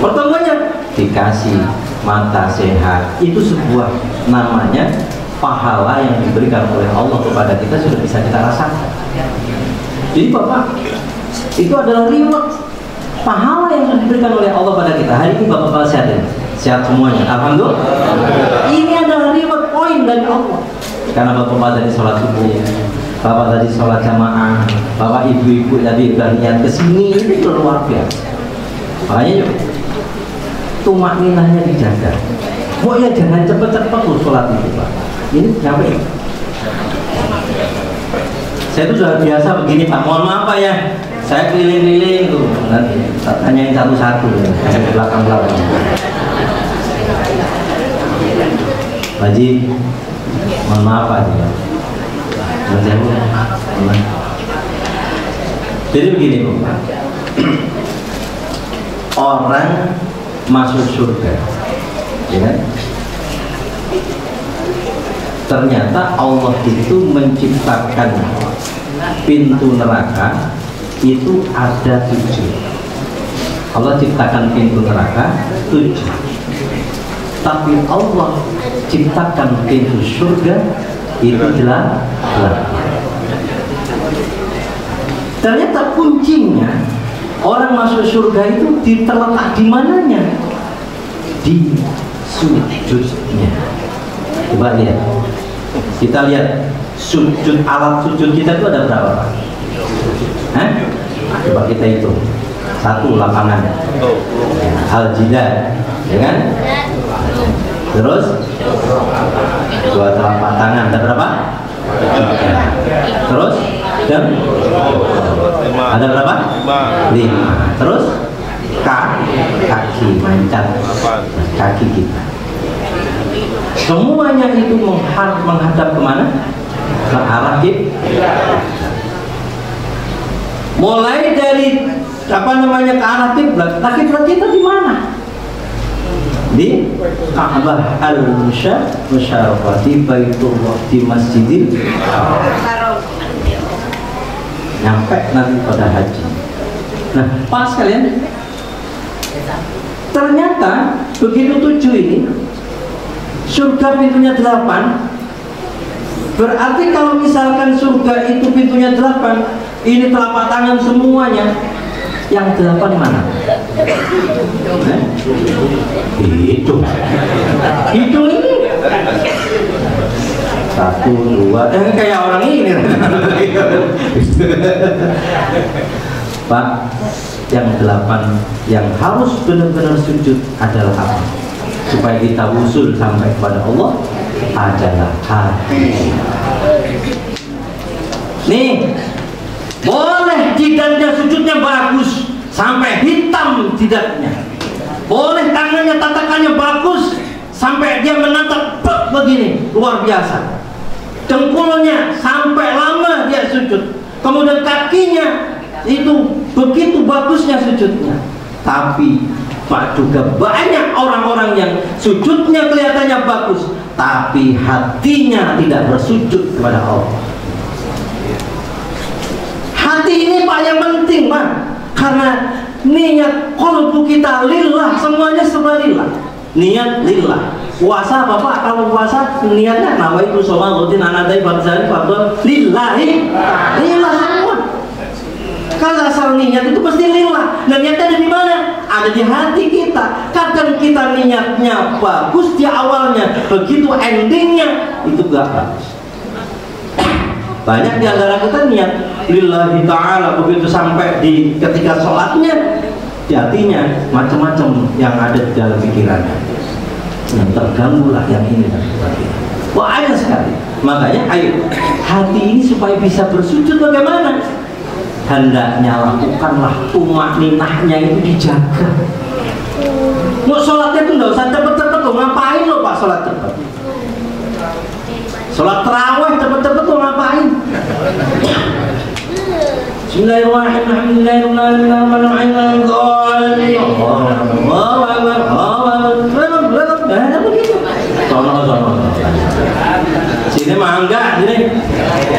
Pertemuannya dikasih mata sehat, itu sebuah namanya pahala yang diberikan oleh Allah kepada kita, sudah bisa kita rasakan. Jadi Bapak, Itu adalah reward, pahala yang sudah diberikan oleh Allah pada kita. Hari ini bapak-bapak sehat ya? Sehat semuanya, alhamdulillah. Ini adalah reward point dari Allah. Karena bapak-bapak tadi sholat subuh, bapak tadi sholat jamaah, bapak ibu-ibu tadi udah niat kesini, itu luar biasa. Makanya yuk, tumak ninahnya dijaga. Ya jangan cepet-cepet tuh sholat itu Pak. Ini capek. Saya tuh sudah biasa begini Pak. Mohon maaf Pak ya. Saya keliling-keliling tuh. Nanti tak tanyain satu-satu ya. Saya belakang-belakang. Pak Haji, mohon maaf Pak Haji. Jadi begini Pak. Orang masuk surga, ya, ternyata Allah itu menciptakan pintu neraka itu ada 7. Allah ciptakan pintu neraka 7, tapi Allah ciptakan pintu surga itu 8. Ternyata kuncinya orang masuk surga itu terletak di mananya? Di sujudnya. Coba lihat. Kita lihat sujud, alat sujud kita itu ada berapa Pak? Coba kita hitung. 1 lapangan, al-jilad, ya kan? Terus 2 telapak tangan, ada berapa? Terus dan ada berapa? 5. Terus kaki mancat kaki kita. Semuanya itu menghadap kemana? Ke arah kiblat. Mulai dari ke arah kiblat. Nah, kiblat kita di mana? Di Ka'bah al-Musharrafah, di Baitullah, di Masjidil Haram. Nyampe nanti pada haji. Nah, pas kalian. Ternyata begitu 7 ini, surga pintunya 8. Berarti kalau misalkan surga itu pintunya 8, ini telapak tangan semuanya, yang 8 mana? Hitung ini 1, 2, kayak orang ini. Pak, yang 8 yang harus benar-benar sujud adalah apa? Supaya kita wusul sampai kepada Allah adalah hati. Nih, boleh jidatnya sujudnya bagus sampai hitam jidatnya. Boleh tangannya tatakannya bagus sampai dia menatap begini, luar biasa. Dengkulnya sampai lama dia sujud. Kemudian kakinya itu begitu bagusnya sujudnya. Tapi Pak, juga banyak orang-orang yang sujudnya kelihatannya bagus, tapi hatinya tidak bersujud kepada Allah. Hati ini Pak yang penting Pak, karena niat qalbu kita lillah, semuanya serba lillah. Niat lillah. Puasa Bapak, kalau puasa niatnya nawaitu sholatin anadai fardhan fardhu lillahi, lillah semua. Kalau asal niat itu pasti lillah. Dan niatnya ada di mana? Ada di hati kita. Kadang kita niatnya bagus di awalnya, begitu endingnya itu gak bagus. Banyak di antara kita niat lillahi ta'ala, begitu sampai di ketika sholatnya, di hatinya macam-macam yang ada di dalam pikirannya. Yang terganggulah yang ini dan sebagainya. Banyak sekali. Makanya ayo, hati ini supaya bisa bersujud bagaimana? Hendaknya lakukanlah tumakninahnya itu dijaga. Mau sholatnya itu nggak usah cepet-cepet loh. Ngapain lo Pak sholat cepet? Sholat terawih cepet-cepet lo ngapain? Sini mah enggak, sini.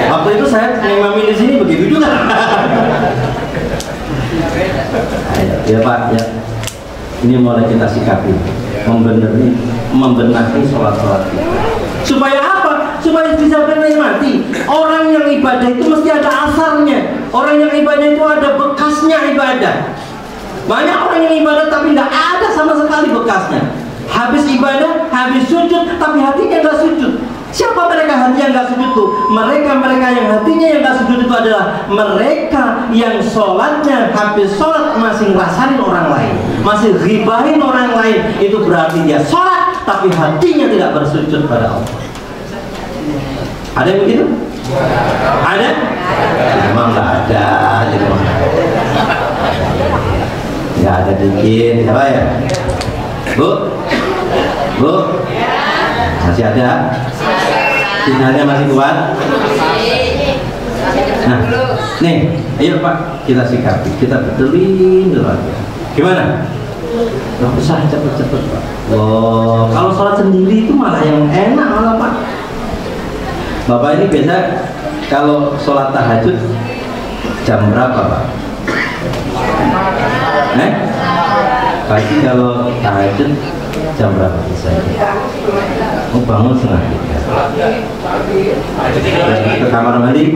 Waktu itu saya ngimami di sini begitu juga. Ya Pak, ya. Ini mulai kita sikapi, membenahi sholat-sholat kita. Supaya apa? supaya bisa menikmati. Orang yang ibadah itu mesti ada asarnya. Orang yang ibadah itu ada bekasnya ibadah. Banyak orang yang ibadah tapi tidak ada sama sekali bekasnya. Habis ibadah, habis sujud, tapi hatinya nggak sujud. Siapa mereka hati yang nggak sujud itu? Mereka yang hatinya yang nggak sujud itu adalah mereka yang sholatnya habis sholat masih ngerasain orang lain, masih ghibahin orang lain. Itu berarti dia sholat tapi hatinya tidak bersujud pada Allah. Ada yang begitu? Ada? Memang nggak ada. Nggak ada dikit. Siapa ya? Bu? Bu? Masih ada? Sinyalnya masih kuat? Nah, nih, ayo Pak, kita sikapi, kita betulin dulu aja. Gimana? Gak usah cepet-cepet Pak. Oh, kalau sholat sendiri itu malah yang enak malah Pak. Bapak ini biasa kalau sholat tahajud jam berapa Pak? Pagi kalau tahajud jam berapa selesai? Oh, bangun setengah 3. Ke kamar mandi,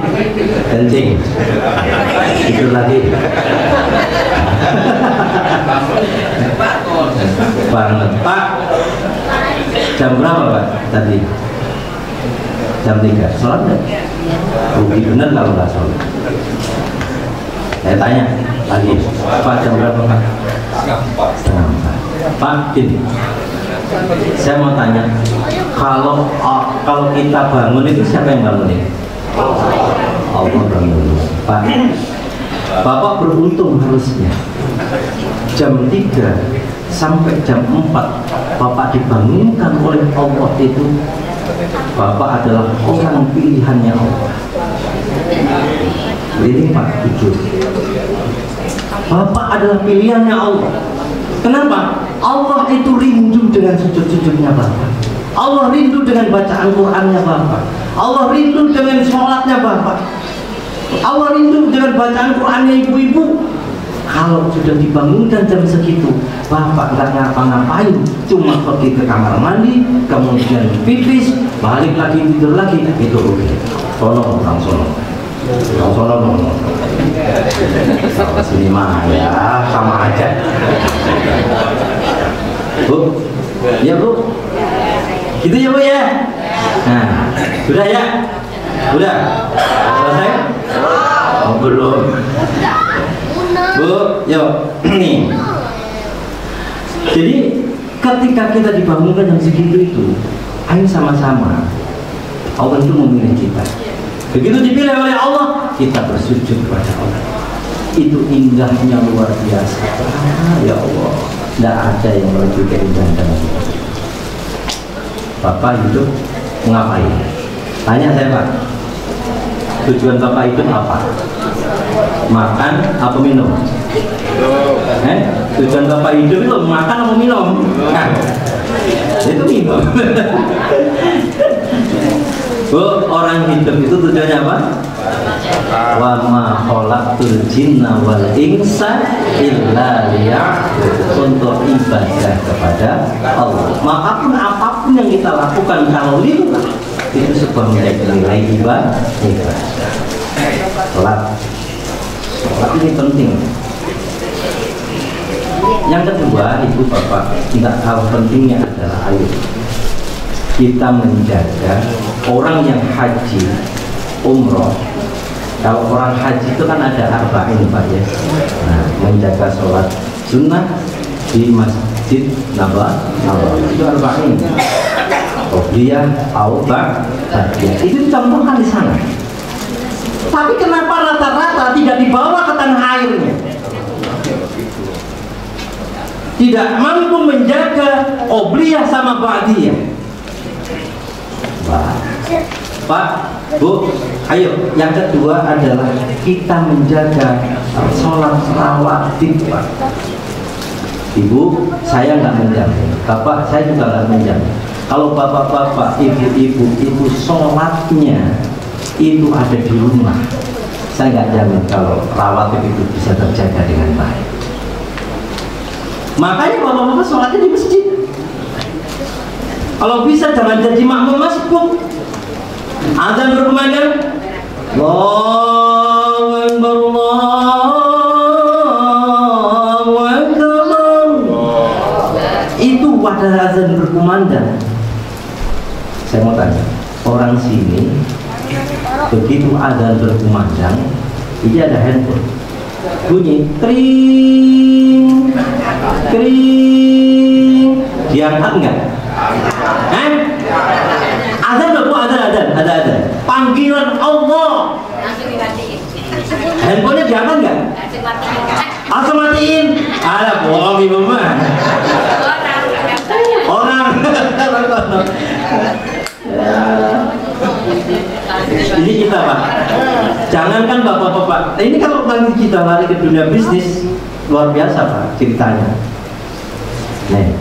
kencing, tidur lagi. Banget Pak. Jam berapa Pak tadi? Jam 3. Sholat nggak? Rugi bener kalau nggak sholat. Saya tanya lagi, Pak jam berapa Pak? Setengah 4. Pak, gini, saya mau tanya, kalau kita bangun itu siapa yang bangunin? Allah bangun. Pak, Bapak beruntung harusnya jam 3 sampai jam 4 Bapak dibangunkan oleh Allah itu. Bapak adalah orang pilihannya Allah. Ini Pak, jujur, Bapak adalah pilihannya Allah. Kenapa? Allah itu rindu dengan sujud-sujudnya Bapak. Allah rindu dengan bacaan Qur'annya Bapak. Allah rindu dengan sholatnya Bapak. Allah rindu dengan bacaan Qur'annya ibu-ibu. Kalau sudah dibangunkan jam segitu, Bapak nggak ngapa-ngapain, cuma pergi ke kamar mandi, kemudian pipis, balik lagi tidur lagi, itu sono orang sono. Sini mah ya sama aja. Bu, ya Bu, gitu ya Bu ya. Nah, sudah ya, sudah selesai? Oh belum. Bu, yuk nih. Jadi ketika kita dibangunkan jam segitu itu, ayo sama-sama. Allah itu memilih kita. Begitu dipilih oleh Allah, kita bersujud kepada Allah. Itu indahnya luar biasa. Ya Allah, tidak ada yang lebih keindahan dari itu. Bapak hidup ngapain? Tanya saya Pak, tujuan Bapak hidup apa? Makan apa minum? Tujuan Bapak hidup itu makan apa minum? Nah, itu minum. Bu, orang hidup itu tujuannya apa? Wa ma khalaqtul jinna wal insa illa liya'budun, untuk ibadah kepada Allah. Maka apapun yang kita lakukan kalau lillah, itu sebuah nilai ibadah. Sholat ini penting. Yang kedua, Ibu Bapak, tidak kalah pentingnya adalah ayo kita menjaga orang yang haji, umroh. Kalau orang haji itu kan ada arba'in Pak ya. Nah, menjaga sholat sunnah di Masjid Nabawi itu arba'in. Qobliyah, aubah, itu dicontohkan di sana. Tapi kenapa rata-rata tidak dibawa ke tanah airnya? Tidak mampu menjaga qobliyah sama ba'diyah. Pak, Bu, ayo. Yang kedua adalah kita menjaga sholat rawatib Pak. Ibu, saya nggak menjamin. Bapak, saya juga nggak menjamin. Kalau bapak-bapak, ibu-ibu itu sholatnya itu ada di rumah, saya nggak jamin kalau rawatib itu bisa terjaga dengan baik. Makanya bapak-bapak sholatnya di masjid. Kalau bisa jangan jadi makmum masbuk. Azan berkumandang, Allahu Akbar, Allahu Akbar. Itu pada azan berkumandang. Saya mau tanya, orang sini begitu azan berkumandang, ini ada handphone bunyi kring kring, diangkat nggak? Azan loh, ada panggilan Allah, handphonenya diangkat nggak? Langsung matiin. Ada bohong ibu mah. Orang. Ini kita Pak, jangankan bapak-bapak, ini kalau nanti kita lari ke dunia bisnis, luar biasa Pak ceritanya. Nih,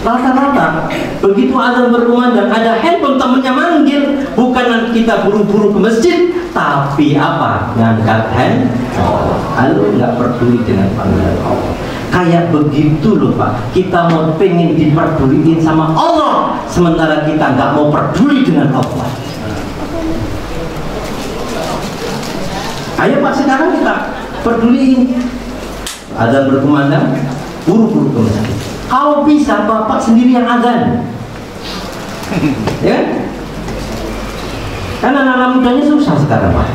rata-rata begitu azan berkumandang ada handphone temennya manggil, bukan kita buru-buru ke masjid, tapi apa? Ngangkat handphone. Lalu nggak peduli dengan panggilan Allah. Kayak begitu loh Pak, kita mau pengen diperduliin sama Allah, sementara kita nggak mau peduli dengan Allah. Ayo Pak, sekarang kita peduliin. Azan berkumandang, buru-buru ke masjid. Kalau bisa Bapak sendiri yang azan, ya kan? Anak-anak mudanya susah sekarang Pak.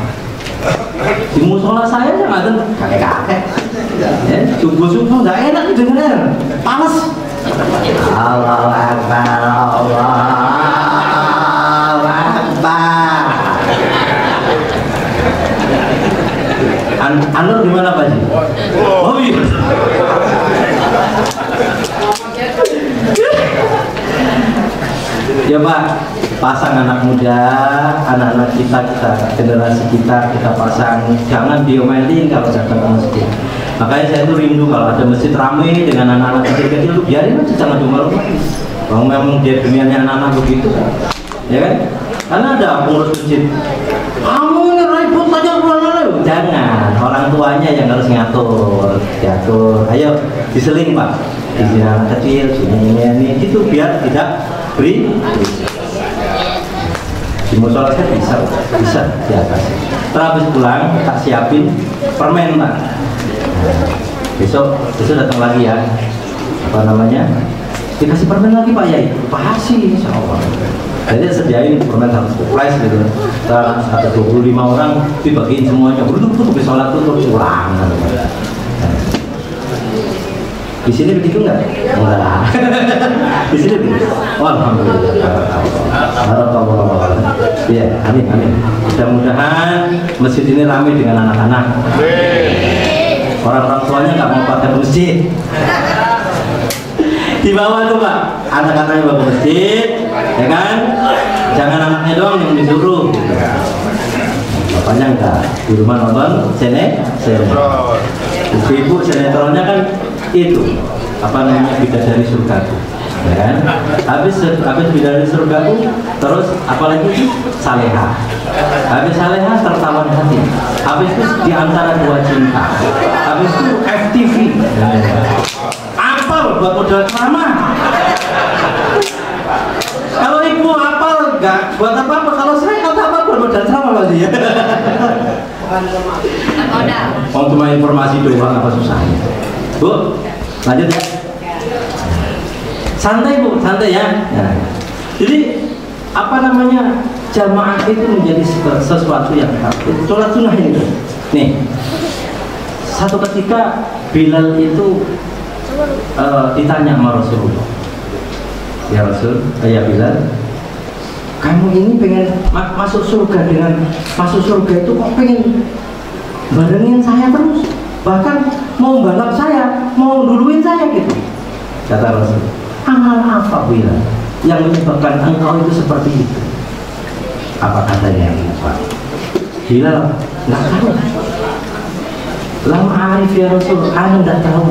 Di musola saya yang azan kakek-kakek, ya, subuh-subuh nggak enak didengar, panas. Allahu Akbar, Allahu Akbar. Anur gimana Pak Ji? Oh iya. Ya Pak, pasang anak muda, anak-anak kita, generasi kita pasang, jangan diomelin kalau datang ke masjid. Makanya saya tuh rindu kalau ada masjid ramai dengan anak-anak kecil-kecil, tuh biarin aja, jangan diomelin. Kalau memang dia dunianya anak-anak begitu, ya kan? Karena ada pengurus masjid, kamu ini ribut saja pulang-pulang. Jangan, orang tuanya yang harus diatur. Ayo diseling Pak, di sini anak kecil, sini ini, itu biar tidak beri. Di musola saya bisa di atas. Terus pulang tak siapin permen Pak. Besok datang lagi ya. Apa namanya? Dikasih permen lagi Pak Yai. Pasti insya Allah. Jadi sediain permen harus surprise gitu. Ada 25 orang dibagiin semuanya. Betul habis sholat tuh pulang. Di sini begitu nggak? Enggak. Di sini begitu. Oh, alhamdulillah. Iya, amin. Mudah-mudahan masjid ini ramai dengan anak-anak. Orang-orang tuanya nggak mau pakai ke masjid. Di bawah tuh Pak, anak-anaknya bawa ke masjid, ya kan? Jangan anaknya doang yang disuruh. Bapaknya enggak, di rumah nonton sinetron. Ibu sinetronnya kan itu apa namanya, Bidadari Surgaku, ya kan? Habis Bidadari Surgaku, terus apalagi Salehah. Habis Salehah Tertawan Hati. Habis itu Di Antara Dua Cinta. Habis itu FTV. Apal buat modal ceramah. Kalau ibu apal enggak buat apa-apa. Kalau saya kata apa buat modal ceramah lagi ya. Mau cuma informasi doang, apa susahnya? Bu, lanjut ya. Santai Bu, santai ya. Nah, jadi apa namanya, jamaah itu menjadi sesuatu yang penting. Sholat sunnah ini. Nih, satu ketika Bilal itu ditanya sama Rasulullah, ya Rasul, ya Bilal, kamu ini pengen masuk surga itu kok pengen barengin saya terus, bahkan mau balap saya, mau duluin saya gitu. Kata Rasul, amal apa Bilal yang menyebabkan engkau itu seperti itu? Apa katanya Pak? Bilal nggak tahu. Lam arif ya Rasul, anda nggak tahu.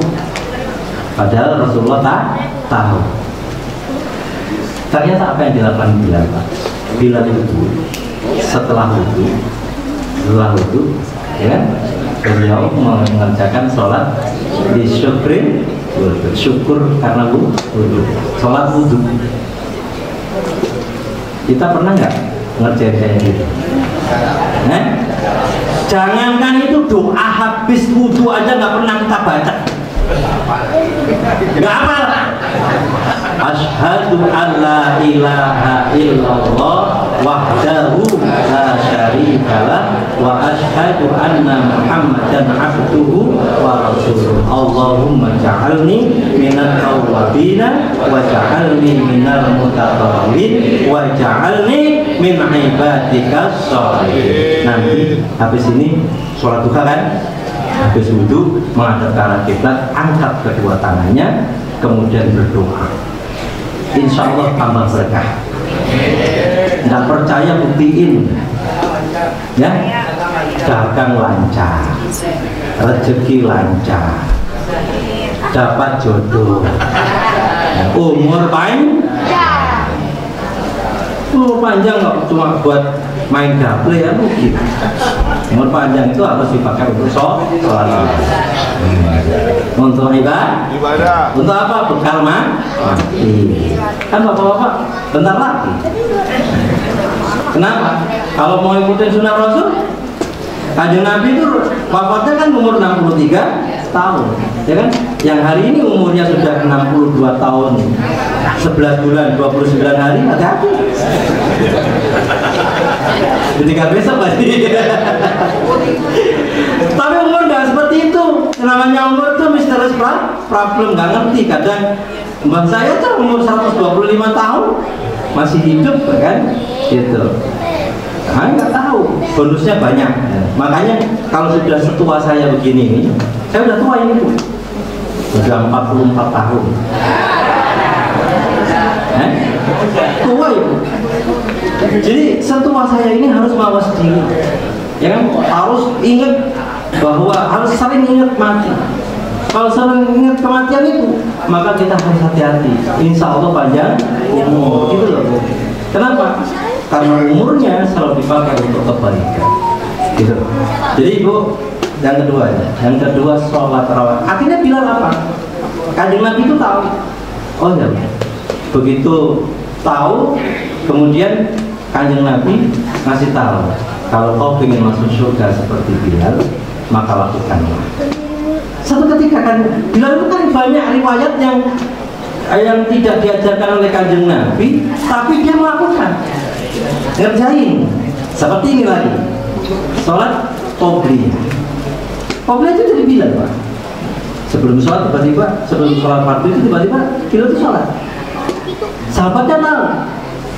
Padahal Rasulullah tak tahu. Ternyata apa yang dilakukan Bilal Pak? Bilal itu setelah wudhu, ya, beliau mengerjakan sholat di syukur karena wudhu, sholat wudhu. Kita pernah nggak ngerjain kayak gitu. Jangankan itu, doa habis wudhu aja nggak pernah kita baca. Nggak apa? Asyhadu an la ilaha illallah wahdahu la syarikalah wa asyhadu anna Muhammadan abduhu wa rasuluh. Allahumma ja'alni minal tawwabina wa ja'alni minal mutatawwibin wa ja'alni min ibadika sholihin. Nanti habis ini sholat duha kan? Habis wudhu menghadap ke arah kiblat, angkat kedua tangannya, kemudian berdoa. Insya Allah tambah berkah. Nggak percaya buktiin, ya. Dagang lancar, rezeki lancar, dapat jodoh, umur panjang. Umur panjang nggak cuma buat main gaple ya, mungkin. Umur panjang itu harus dipakai untuk sholat, untuk ibadah, untuk apa? Bekal mati. Kan bapak-bapak bentar lagi. Kenapa? Kalau mau ikutin sunnah Rasul, Kanjeng Nabi itu wafatnya kan umur 63 tahun, ya kan? Yang hari ini umurnya sudah 62 tahun 11 bulan 29 hari, hati-hati. Ketika besok pasti. Tapi umur nggak seperti itu. Namanya umur itu misterius problem, nggak ngerti. Kadang mbak saya tuh umur 125 tahun masih hidup, kan? Gitu. Nah, nggak tahu. Bonusnya banyak. Makanya kalau sudah setua saya begini nih, saya udah tua ini tuh. Sudah 44 tahun. Tua itu. Jadi setua saya ini harus mawas diri, ya kan? Harus ingat bahwa harus sering ingat mati. Kalau sering ingat kematian itu, maka kita harus hati-hati. Insya Allah panjang umur, gitu loh. Kenapa? Karena umurnya selalu dipakai untuk kebaikan, gitu. Jadi ibu, yang kedua sholat tarawih. Akhirnya Bilal apa? Kanjeng Nabi itu tahu. Oh ya, begitu tahu, kemudian Kanjeng Nabi ngasih tahu, kalau kau ingin masuk surga seperti Bilal, maka lakukanlah. Satu ketika kan Bilal itu kan banyak riwayat yang tidak diajarkan oleh Kanjeng Nabi, tapi dia melakukan, ngerjain. Seperti ini lagi, sholat qobliyah. Qobliyah itu dari Bilal, Pak. Sebelum sholat tiba-tiba, sebelum sholat fardu itu tiba-tiba Bilal itu sholat. Sahabatnya tahu,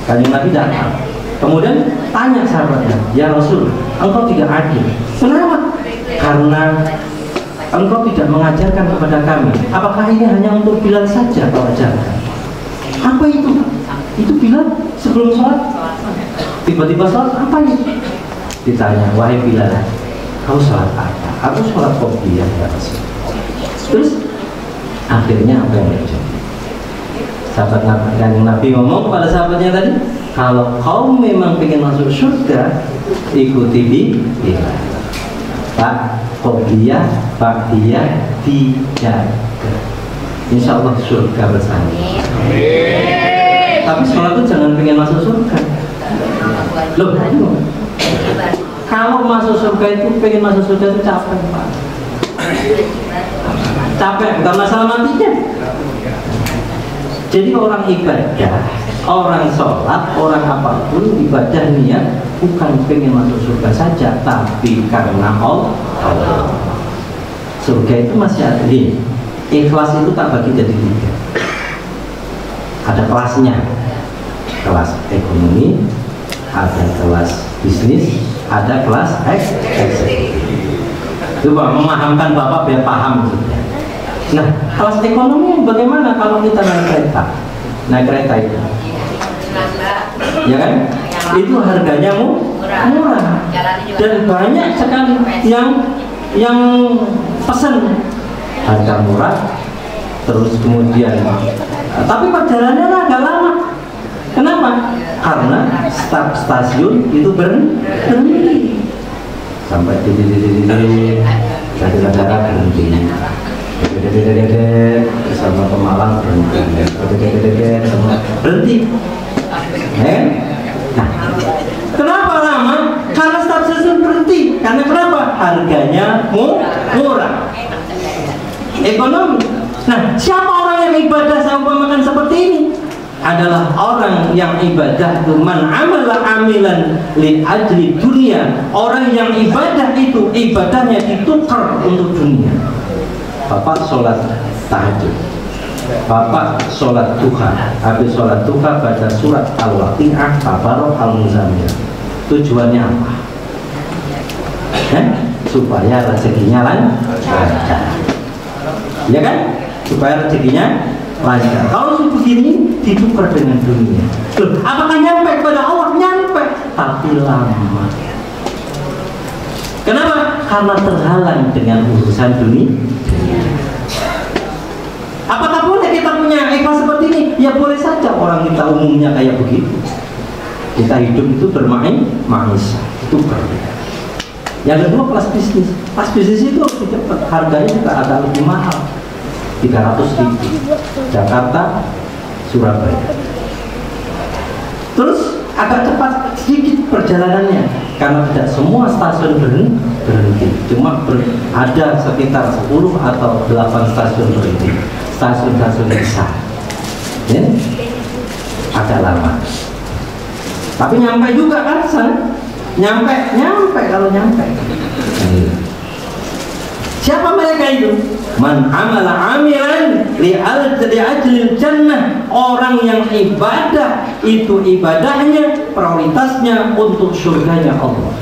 Kanjeng Nabi datang. Kemudian tanya sahabatnya, ya Rasul, engkau tidak adil. Kenapa? Karena engkau tidak mengajarkan kepada kami. Apakah ini hanya untuk Bilal saja kau ajarkan? Apa itu? Itu Bilal sebelum sholat, tiba-tiba sholat, apa itu? Ditanya, wahai Bilal, kau sholat apa? Aku sholat qobliyah ya Rasul. Terus akhirnya apa yang terjadi? Sahabat Nabi ngomong kepada sahabatnya tadi, kalau kau memang ingin masuk surga, ikuti Bilal. Pak qobliyah, Pak dia dijaga. Insya Allah surga bersama. Tapi sholat itu jangan pengen masuk surga. Loh, kalau masuk surga itu pengen masuk surga itu capek, Pak. Capek, bukan masalah matinya. Jadi orang ibadah, orang sholat, orang apapun ibadah niat bukan pengen masuk surga saja, tapi karena Allah. Surga itu masih ada. Ikhlas itu tak bagi jadi 3. Ada kelasnya, kelas ekonomi, ada kelas bisnis, ada kelas eksekutif. Coba memahamkan Bapak biar paham maksudnya. Nah, kelas ekonomi bagaimana kalau kita naik kereta? Naik kereta itu, ya kan? Itu harganya murah dan banyak sekali yang pesan harga murah. Terus kemudian, tapi perjalanannya agak lama. Kenapa? Karena stasiun itu berhenti sampai di daerah berhenti. Sama Pemalang berhenti. Nah, ekonomi. Nah, siapa orang yang ibadah saya umpamakan seperti ini? Adalah orang yang ibadah itu man amala amilan li ajli dunia. Orang yang ibadah itu ibadahnya ditukar untuk dunia. Bapak sholat tahajud, bapak sholat duha, habis sholat duha baca surat Al-Waqi'ah, Tabarok, Al-Muzammil. Tujuannya apa? Supaya rezekinya lancar, ya kan? Supaya rezekinya lancar. Kalau begini ditukar dengan dunia. Loh, apakah nyampe kepada Allah? Nyampe, tapi lama. Kenapa? Karena terhalang dengan urusan dunia. Apakah boleh kita punya ikhlas seperti ini? Ya boleh saja, orang kita umumnya kayak begitu. Kita hidup itu bermain-manis, itu berbeda. Yang kedua kelas bisnis. Kelas bisnis itu lebih cepat, harganya juga agak lebih mahal. 300.000 Jakarta, Surabaya. Terus agak cepat sedikit perjalanannya karena tidak semua stasiun berhenti. Cuma ada sekitar 10 atau 8 stasiun berhenti. Stasiun-stasiun besar, ya? Agak lama. Tapi nyampe juga kan, san? Nyampe kalau nyampe. Siapa mereka itu? Man amala amilan li ajlil jannah. Orang yang ibadah itu ibadahnya, prioritasnya untuk surganya Allah.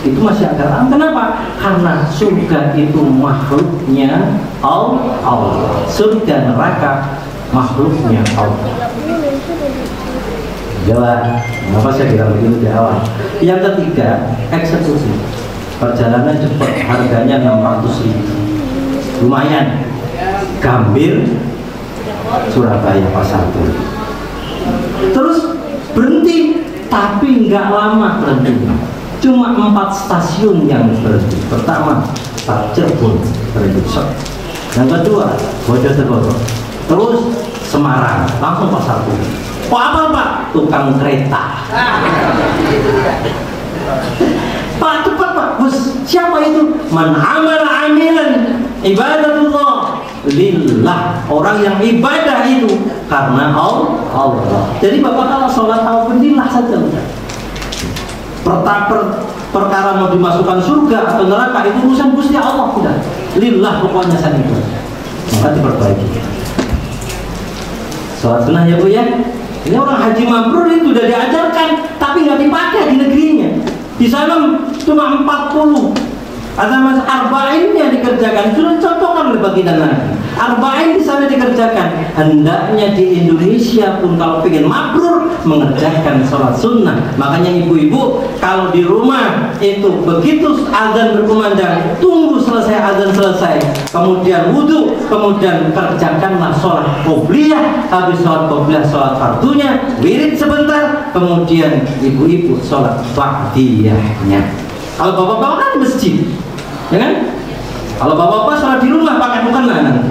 Itu masih agak lama. Kenapa? Karena surga itu makhluknya Allah. Surga neraka makhluknya Allah. Jelas. Kenapa saya bilang begitu di awal? Yang ketiga, eksekusi. Perjalanan cepat, harganya 600.000. Lumayan. Gambir, Surabaya, Pasar Turi. Terus berhenti, tapi nggak lama berhenti. Cuma 4 stasiun yang berhenti. Pertama, Cirebon berhenti. Yang kedua, Bojonegoro. Terus Semarang, langsung Pasar Turi. Oh apa Pak? Tukang kereta. Pak cepat Pak. Bos, siapa itu? Man amala amilan ibadatullah lillah. Orang yang ibadah itu karena Allah. Jadi Bapak kalau sholat tahu lillah saja. Perkara mau dimasukkan surga atau neraka itu urusan Gusti Allah, sudah. Lillah pokoknya saja. Maka diperbaiki. Sholat sunnah ya Bu ya. Ini orang haji mabrur itu sudah diajarkan, tapi nggak dipakai di negerinya. Di sana cuma 40. Ada mas arba'innya dikerjakan, sudah contohkan oleh baginda Nabi. Arba'in di sana dikerjakan. Hendaknya di Indonesia pun kalau pengen mabrur mengerjakan sholat sunnah. Makanya ibu-ibu kalau di rumah itu begitu azan berkumandang, tunggu selesai azan selesai, kemudian wudhu, kemudian kerjakanlah sholat qobliyah. Habis sholat qobliyah, sholat fardunya, wirid sebentar, kemudian ibu-ibu sholat ba'diyahnya. Kalau bapak-bapak kan di masjid, ya kan? Kalau bapak-bapak sholat di rumah pakai mukena nanti.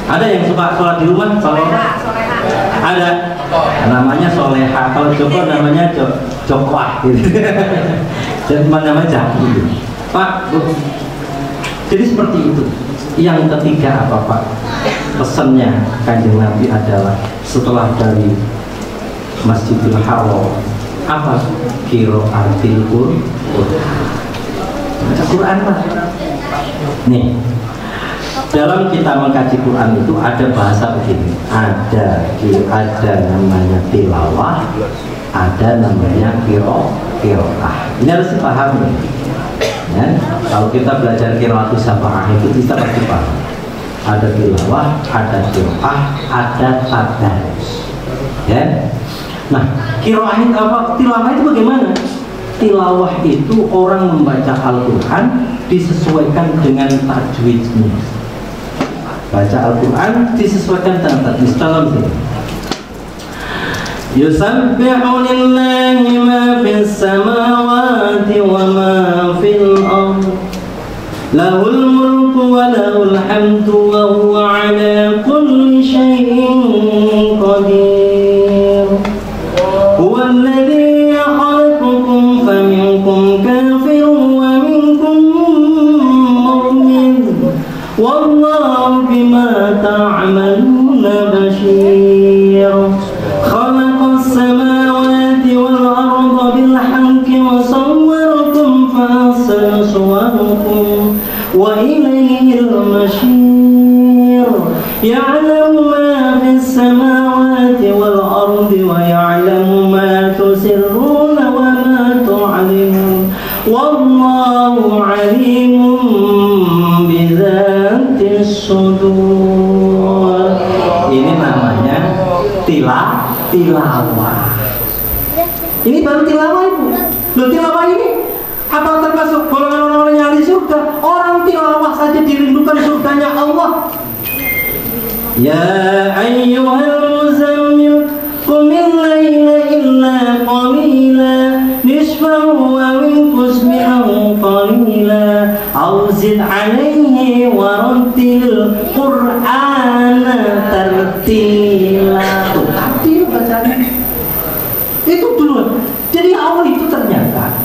Ada yang suka sholat di rumah? Kalau ada, namanya soleha. Kalau Joko namanya Jokoah gitu. Dan namanya Jaki. Pak, Bu. Jadi seperti itu. Yang ketiga apa Pak? Pesannya Kanjeng Nabi adalah setelah dari Masjidil Haram apa? Qiraatil Qur'an. Baca Quran lah. Nih, dalam kita mengkaji Quran itu ada bahasa begini. Ada namanya tilawah, ada namanya qiraah. Ini harus dipahami. Ya, kalau kita belajar qiraatus sab'ah itu kita pasti paham. Ada tilawah, ada qiraah, ada tadarus. Ya. Nah, qiraah itu apa? Tilawah itu bagaimana? Tilawah itu orang membaca Al-Quran disesuaikan dengan tajwidnya. Baca Al-Quran disesuaikan dengan tajwid. Dalam sini yusabbihu lillahi ma fis samawati wa ma fil ardh lahul mulku wa lahul hamdu wa huwa ala kulli syai'in qadir. Huwa alladhi فمنكم كافر ومنكم مؤمن wallahu bima ta'maluna bashir. Khalaqas samawati wal arda bil haqqi wa sawwarakum fa ahsana suwarakum wa ilayhil mashir. Ya'lamu ma fis samawati wal ardi wa ya'lamu ma tusirruna wa ma tu'linun. Wallahu 'alimun bidzatis sudur. Ini namanya tilawah. Ini baru tilawah, Ibu. Loh, tilawah ini apa termasuk golongan orang-orang yang di surga? Orang tilawah saja dirindukan surganya Allah. Ya ayyuhal muzammil qumil laila illa qalila nisfahu wa inqus minhu qalila aw zid 'alaihi wa rattil qur'ana tartila. Tuh, tartil bacanya. Itu dulu. Jadi Allah itu ternyata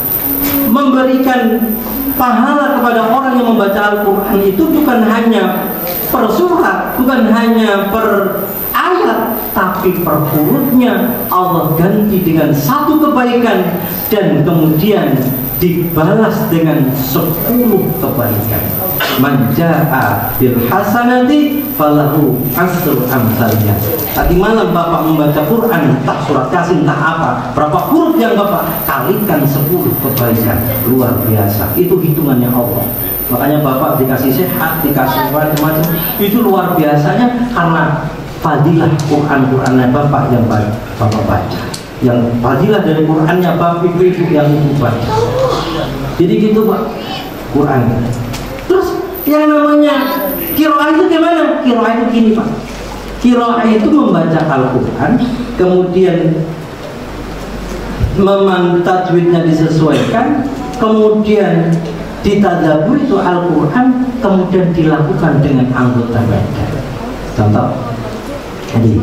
memberikan pahala kepada orang yang membaca Al-Quran itu bukan hanya per surat, bukan hanya per ayat, tapi per hurufnya Allah ganti dengan satu kebaikan dan kemudian dibalas dengan 10 kebaikan. Man jaa bil hasanati falahu asru amsalnya. Tadi malam Bapak membaca Quran, entah surat Yasin, entah apa, berapa huruf yang Bapak kalikan 10 kebaikan. Luar biasa. Itu hitungannya Allah. Makanya Bapak dikasih sehat, dikasih macam-macam. Itu luar biasanya karena fadilah Quran-Qurannya Bapak yang Bapak baca. Yang fadilah dari Qurannya Bapak Ibu yang Ibu baca. Jadi gitu Pak, Quran. Terus yang namanya qiraah itu gimana? Qiraah itu gini Pak. Qiraah itu membaca Al-Quran, kemudian tajwidnya disesuaikan, kemudian ditadabur itu Al-Quran, kemudian dilakukan dengan anggota badan. Contoh, jadi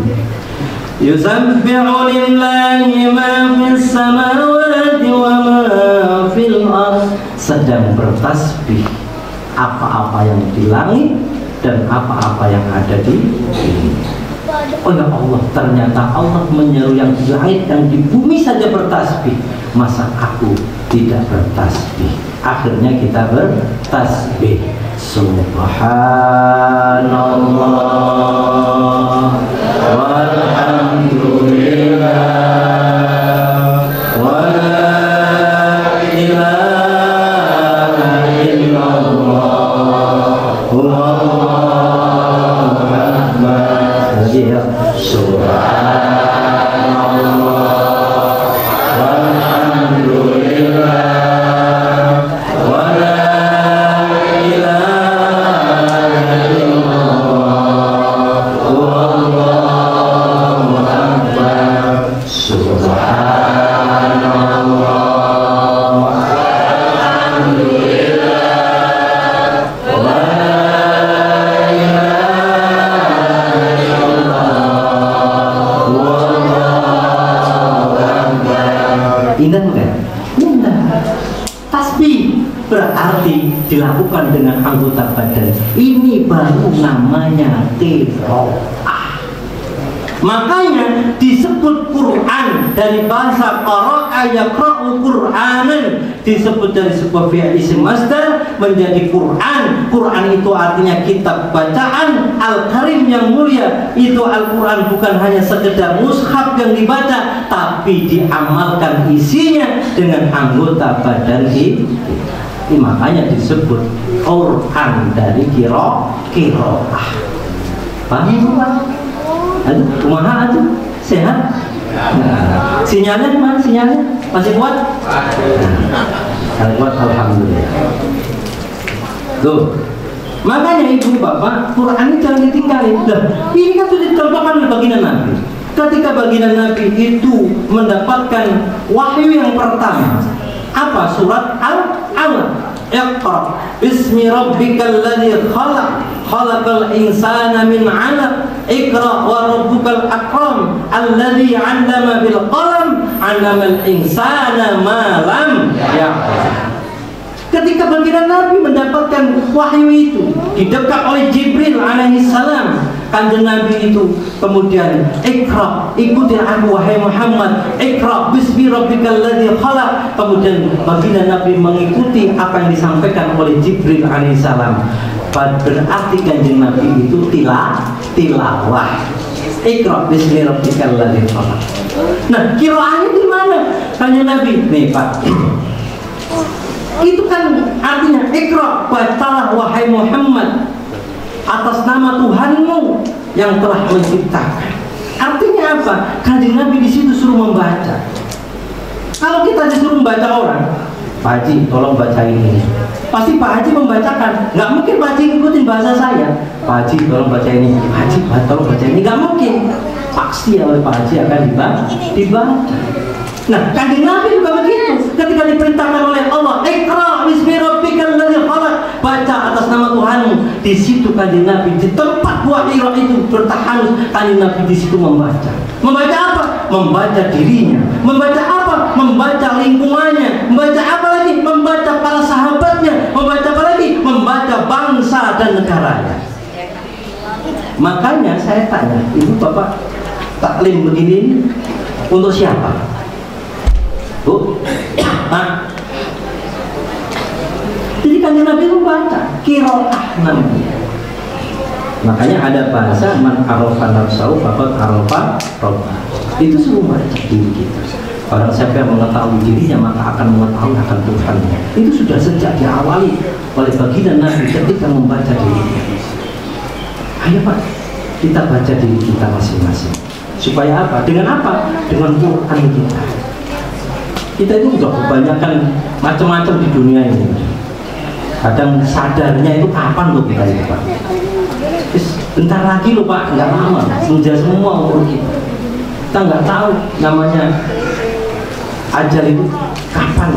yusabbihu lillahi ma fis samawati wa ma fil ardh, sedang bertasbih apa-apa yang di langit dan apa-apa yang ada di bumi. Oh ya Allah, ternyata Allah menyeru yang di langit, yang di bumi saja bertasbih. Masa aku tidak bertasbih? Akhirnya kita bertasbih. Subhanallah walhamdulillah wa la ilaha illallah wallahu akbar. Jadi ya, subhanallah walhamdulillah wa la ilaha illallah wallahu akbar. Subhanallah walhamdulillah wa la ilaha illallah wallahu akbar. Indah bukan? Indah. Tasbih berarti dilakukan dengan anggota badan. Ini baru namanya qiraah. Makanya disebut Quran dari bahasa qara'a yaqra'u Qur'anan, disebut dari sebuah fi'il isim masdar menjadi Quran. Quran itu artinya kitab bacaan. Al-Karim yang mulia itu Al-Quran bukan hanya sekedar mushaf yang dibaca, tapi diamalkan isinya dengan anggota badan ini. Makanya disebut Quran dari qiraah. Paham? Aduh, kumaha aduh, sehat? Nah, sinyalnya gimana? Sinyalnya masih kuat? Kalau kuat, alhamdulillah. Tuh, makanya ibu bapak, Quran ini jangan ditinggalin. Nah, ini kan sudah dicontohkan oleh baginda Nabi. Ketika baginda Nabi itu mendapatkan wahyu yang pertama, apa? Surat Al-Alaq. Iqra bismi rabbikal ladzi khalaq khalaqal insana min 'alaq iqra wa rabbukal akram alladzi 'allama bil qalam 'allamal insana ma lam ya'lam. ketika baginda Nabi mendapatkan wahyu itu, didekap oleh Jibril alaihissalam, kanjeng Nabi itu kemudian Iqra, ikuti aku wahai Muhammad, Iqra bismi rabbikal ladzi khalaq. Kemudian baginda Nabi mengikuti apa yang disampaikan oleh Jibril alaihissalam. Berarti kanjeng Nabi itu tilawah. Iqra bismi rabbikal ladzi khalaq. Nah, qiraahnya di mana? Kanjeng Nabi, nih Pak. Itu kan artinya Iqra, bacalah wahai Muhammad atas nama Tuhanmu yang telah menciptakan. Artinya apa? Kanjeng Nabi di situ suruh membaca. Kalau kita disuruh membaca orang, Pak Haji tolong baca ini, pasti Pak Haji membacakan. Nggak mungkin Pak Haji ikutin bahasa saya. Pak Haji tolong baca ini, Pak Haji tolong baca ini, nggak mungkin. Pasti oleh Pak Haji akan dibaca. Nah, kanjeng Nabi juga begitu. Ketika diperintahkan oleh Allah, Iqra bismi rabbikal ladzi khalaq, baca atas nama Tuhanmu. Di situ kanjeng Nabi di tempat wahyu itu bertahanus, kanjeng Nabi di situ membaca. Membaca apa? Membaca dirinya. Membaca apa? Membaca lingkungannya. Membaca apa lagi? Membaca para sahabatnya. Membaca apa lagi? Membaca bangsa dan negaranya. Makanya saya tanya, ibu bapak taklim begini untuk siapa? Bu? Hah? Jadi kanjeng Nabi itu baca qiraah namanya. Makanya ada bahasa man arafa nafsahu faqad arafa rabbah. Itu semua baca diri kita. Orang siapa yang mengetahui dirinya maka akan mengetahui akan Tuhannya. Itu sudah sejak diawali oleh baginda Nabi ketika membaca dirinya. Ayo Pak, kita baca diri kita masing-masing. Supaya apa? Dengan apa? Dengan Quran kita. Kita itu sudah kebanyakan macam-macam di dunia ini. Kadang sadarnya itu kapan loh kita itu Pak? Bentar lagi loh Pak, nggak lama, sudah semua umur kita. Kita nggak tahu namanya ajal itu kapan.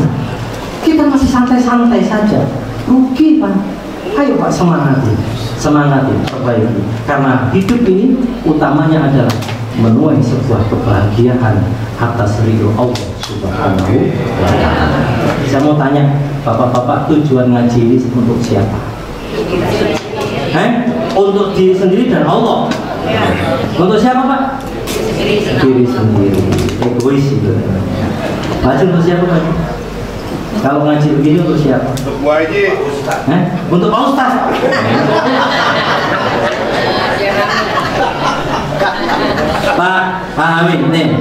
Kita masih santai-santai saja. Rugi Pak. Ayo Pak, semangatin, perbaiki. Karena hidup ini utamanya adalah menuai sebuah kebahagiaan atas ridho Allah Subhanahu wa ta'ala. Saya mau tanya, bapak-bapak, tujuan ngaji ini untuk siapa? Untuk diri sendiri dan Allah. Untuk siapa Pak? Diri sendiri. Egois itu. Baca untuk siapa Pak? Kalau ngaji begini untuk siapa? Untuk Bu Haji. Untuk Pak Ustaz. Pak Amin nih.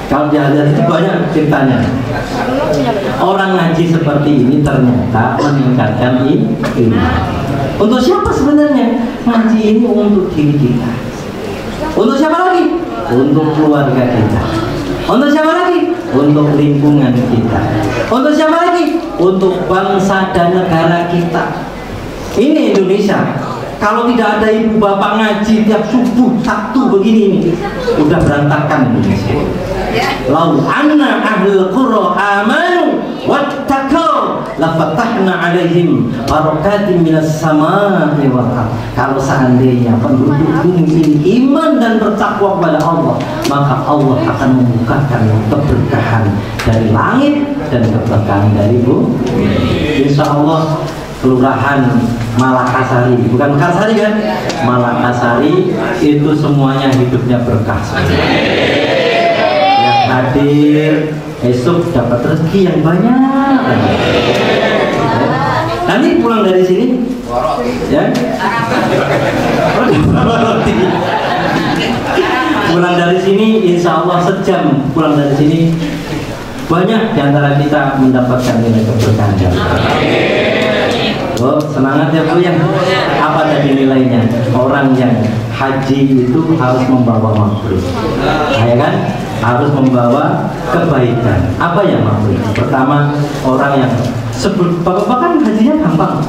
Kalau jalan itu banyak ceritanya. Orang ngaji seperti ini ternyata meningkatkan iman. Untuk siapa sebenarnya? Ngaji ini untuk diri kita. Untuk siapa lagi? Untuk keluarga kita. Untuk siapa lagi? Untuk lingkungan kita. Untuk siapa lagi? Untuk bangsa dan negara kita. Ini Indonesia. Kalau tidak ada ibu bapak ngaji tiap subuh Sabtu begini ini, udah berantakan Indonesia. Lau anna ahlul qura amanu wattaqau lafatahna alaihim barakatim minas samaa'i wal ardh. Kalau seandainya penduduk bumi ini iman dan bertakwa kepada Allah, maka Allah akan membukakan keberkahan dari langit dan keberkahan dari bumi. Insya Allah Kelurahan Malakasari, bukan Mekarsari kan? Malakasari itu semuanya hidupnya berkah. Yang hadir esok dapat rezeki yang banyak. Nanti pulang dari sini, ya? Pulang dari sini, insya Allah sejam pulang dari sini banyak diantara kita mendapatkan nilai keberkahan. Oh, semangat ya Bu ya. Apa tadi nilainya? Orang yang haji itu harus membawa makhluk, ya kan? Harus membawa kebaikan. Apa yang makhluk? Pertama, orang yang sebelum bapak kan hajinya gampang,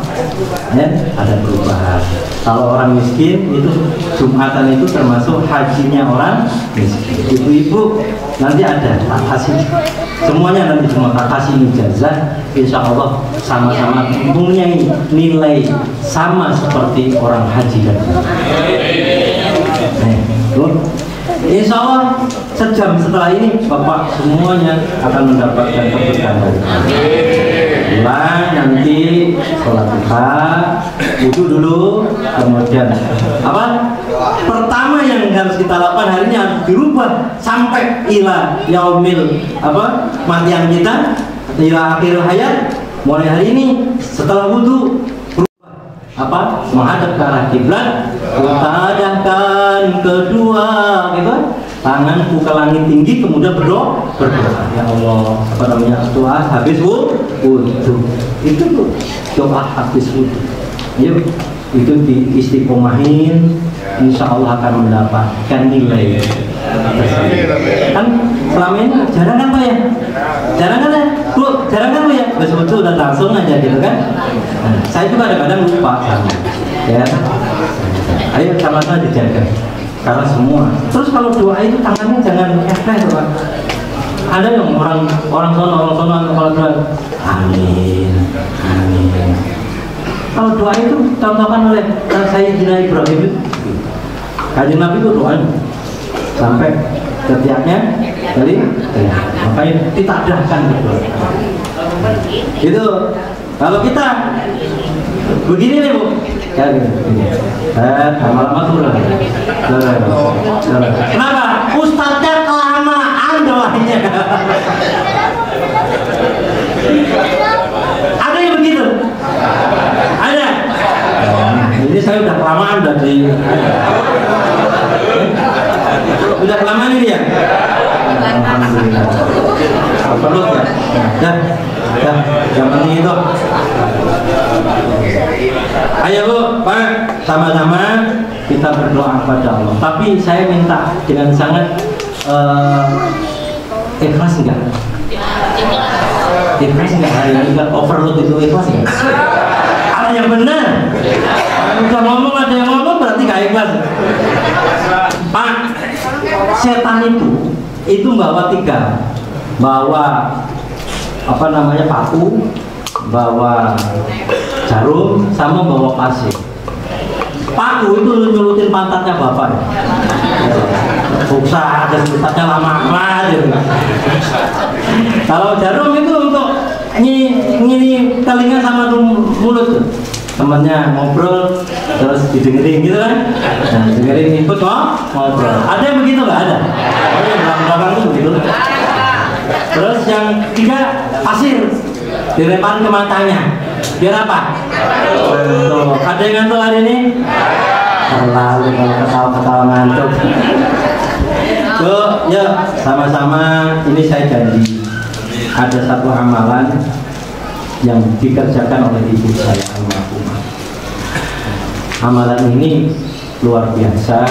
ya, ada perubahan. Kalau orang miskin itu Jumatan itu termasuk hajinya orang miskin. Ibu-ibu nanti ada tak kasih semuanya, nanti semua tak kasih ijazah. Insya Allah sama-sama mempunyai nilai sama seperti orang haji dan Insya Allah sejam setelah ini Bapak semuanya akan mendapatkan keberkahan dari Allah. Pulang nanti sholat duha, wudu dulu, kemudian apa? Pertama yang harus kita lakukan hari ini harus dirubah sampai ila yaumil apa? Matian kita, ila akhir hayat. Mulai hari ini setelah wudu apa menghadap ke arah kiblat, utadahkan kedua gitu, tanganku ke langit tinggi, kemudian berdoa ya Allah apa namanya doa habis wudu itu tuh doa habis wudu ya, itu diistiqomahin, insya Allah akan mendapatkan nilai. Kan selama ini jarang kan Pak ya, jarang kan ya Bu, jarang kan Bu ya, betul udah langsung aja gitu kan. Nah, saya juga kadang-kadang lupa ya. Ayo sama-sama dijaga karena semua. Terus kalau doa itu tangannya jangan efek Pak. Ada yang orang sono kalau doa amin amin. Kalau doa itu contohkan oleh Sayyidina Ibrahim itu, Kanjeng Nabi itu doanya sampai setiapnya dari makanya ditadahkan gitu. Itu kalau kita begini nih Bu, kayak gini. Lama-lama tuh lah. Kenapa? Ustadznya kelamaan doanya. Ada yang begitu? Ada. Ini saya udah kelamaan dari. Udah kelamaan ini ya? Alhamdulillah. Perlu ya? Dah, yang penting itu. Ayo Bu, Pak, sama-sama kita berdoa kepada Allah. Tapi saya minta dengan sangat ikhlas enggak? Ikhlas enggak hari ini? Enggak overload itu ikhlas enggak? Ada yang benar. Udah ngomong ada yang ngomong berarti enggak ikhlas. Pak, setan itu bawa tiga, bawa apa namanya paku, bawa jarum, sama bawa pasir. Paku itu nyulutin pantatnya bapak ya. Buksa ada sebutannya lama gitu. Kalau jarum itu untuk ngini telinga sama mulut. Temannya ngobrol terus didengerin gitu kan, nah dengerin input ngobrol. Ada yang begitu nggak ada? Oh yang belakang itu begitu. Terus yang tiga pasir dilempar ke matanya, biar apa? Tuh, ada yang ngantuk hari ini? Terlalu kalau ketawa-ketawa ngantuk. Tuh, yuk sama-sama ini saya janji ada satu amalan yang dikerjakan oleh ibu saya almarhumah. Amalan ini luar biasa.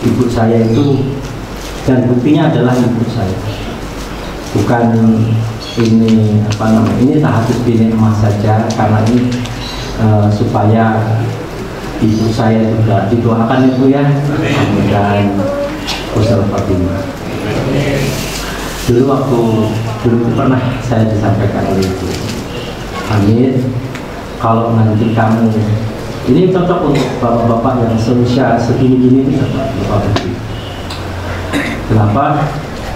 Ibu saya itu, dan buktinya adalah ibu saya, bukan ini apa namanya, ini tahajud bini emas saja, karena ini supaya ibu saya juga didoakan ibu ya, dan husnul khotimah. Dulu pernah saya disampaikan oleh ibu, Amin, kalau nanti kamu, ini cocok untuk bapak-bapak yang seusia segini-gini ini cocok bapak. Kenapa?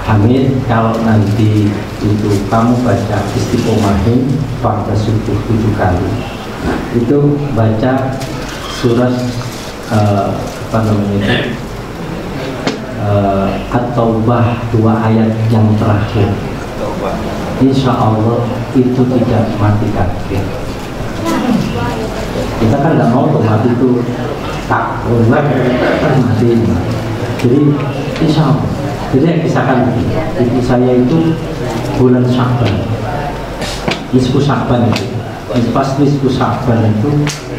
Amin, kalau nanti itu kamu baca istiqomahin pada subuh 7 kali, itu baca surat apa namanya itu, At-Taubah 2 ayat yang terakhir, insya Allah itu tidak mati kafir. Kita kan nggak mau tuh mati itu tak mati. Jadi insya Allah. Jadi yang kisahkan ibu saya itu bulan Sya'ban, nisfu Sya'ban itu, pas nisfu Sya'ban itu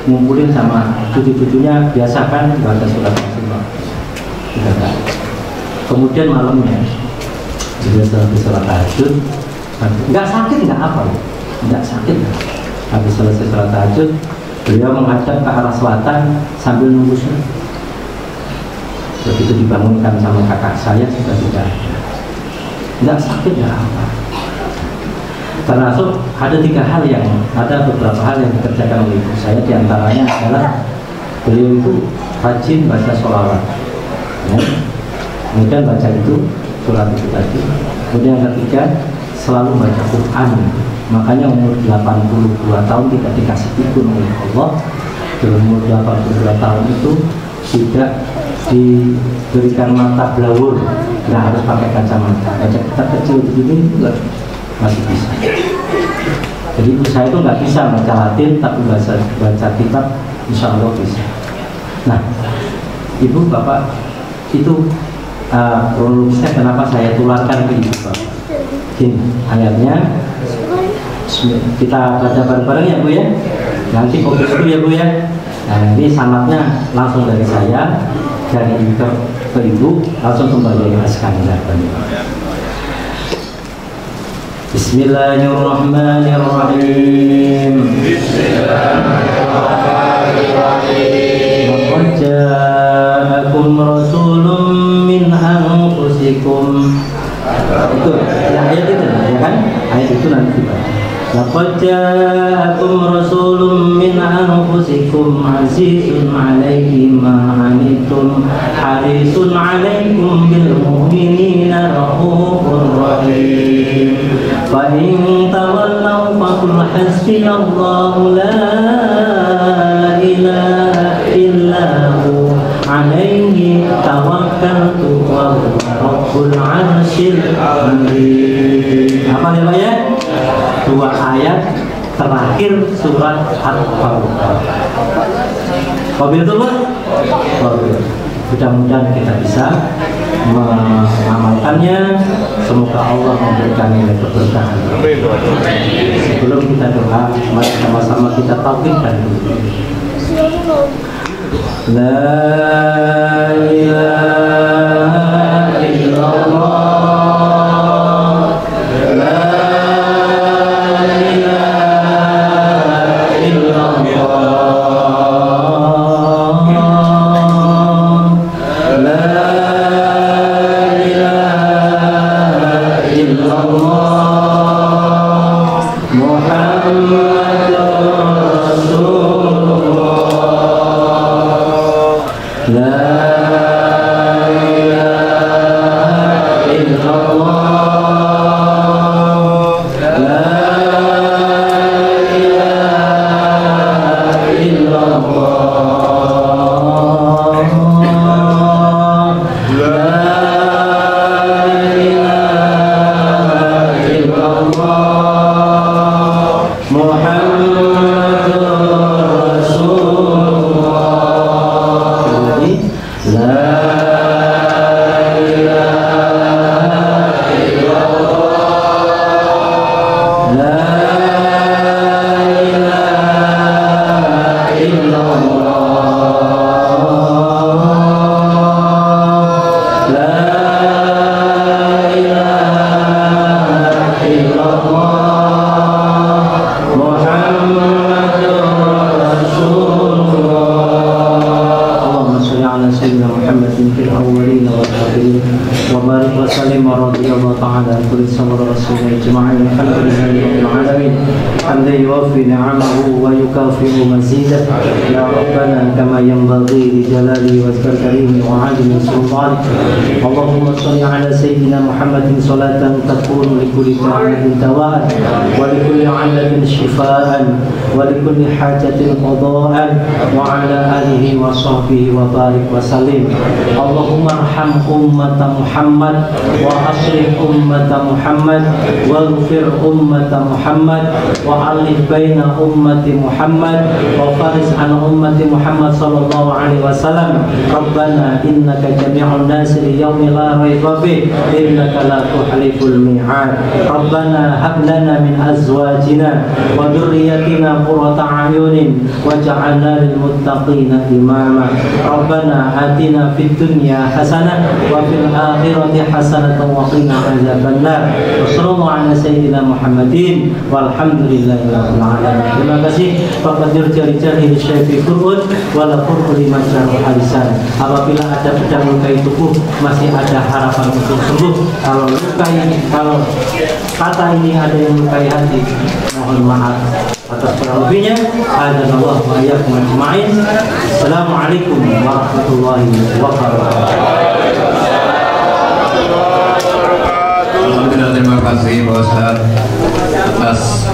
ngumpulin sama cucu-cucunya, biasa kan baca surat Yasin. Kemudian malamnya juga selesai sholat tahajud, nggak sakit nggak apa, nggak sakit. Habis selesai sholat tahajud, beliau menghadap ke arah selatan sambil nunggu sunnah. Begitu dibangunkan sama kakak saya sudah tidak ada, nggak sakit nggak apa. Termasuk ada 3 hal yang, ada beberapa hal yang dikerjakan oleh ibu saya, diantaranya adalah beliau itu rajin baca sholawat. ya. Kemudian baca itu surat itu tadi. Kemudian yang ketiga selalu baca Quran. Makanya umur 82 tahun tidak dikasih pikun oleh Allah. Di umur 82 tahun itu tidak diberikan mata blawur, nggak harus pakai kacamata. Baca kitab kecil begini juga masih bisa. Jadi saya itu nggak bisa baca Latin, tapi baca kitab insya Allah bisa. Nah, Ibu Bapak itu kronologisnya kenapa saya tularkan ke Ibu Bapak. Gini ayatnya, kita baca bareng-bareng ya Bu ya. Nanti kopi dulu ya Bu ya. Nah ini sanadnya langsung dari saya, dari Ibu ke Ibu, langsung kembali ke Iskandar. Bismillahirrahmanirrahim. Laqad ja'akum rasulun min anfusikum. Itu yang ayat itu ya kan? Ayat itu nanti dibaca. Laqad ja'akum rasulun min anfusikum azizun 'alaihi ma 'anittum harisun 'alaikum bil mu'minina raufur rahim. Fa in tawallaw faqul hasbiyallahu la ilaha illa hu 'alaihi tawakkaltu wa huwa rabbul 'arsyil 'azim. Apa ya Pak ya? Dua ayat terakhir surat Al-Baqarah. Wabil itu Pak? Wabil. Mudah-mudahan kita bisa mengamalkannya. Semoga Allah memberikan nilai keberkahan. Sebelum kita doa, mari sama-sama kita tauhidkan dulu. La ilaha illallah. اللهم صل على سيدنا محمد صلاة تكون لكل تعب دواء ولكل علة شفاء ولكل حاجة قضاء وعلى آله وصحبه وبارك وسلم. اللهم ارحم أمة محمد وأصلح أمة محمد واغفر أمة محمد وألف بين أمة محمد وفارس عن أمة محمد صلى الله عليه وسلم. ربنا إنك جميع الناس ليوم لا ريب فيه إنك لا تخلف الميعاد. ربنا هب لنا من أزواجنا وذريتنا قرة أعين واجعلنا للمتقين إماما. ربنا آتنا في الدنيا حسنة وفي الآخرة حسنة وقنا عذاب النار. وصلى الله على سيدنا محمد والحمد لله رب العالمين. Terima kasih. Faqadir jari-jari syaifi kurun wala kurun lima jaruh harisan. Apabila ada pedang lukai tubuh, masih ada harapan untuk sembuh. Kalau kata ini ada yang melukai hati, mohon maaf atas kurang lebihnya. Hadanallahu wa iyyakum ajma'in. Assalamualaikum warahmatullahi wabarakatuh. kasih Pak Ustadz atas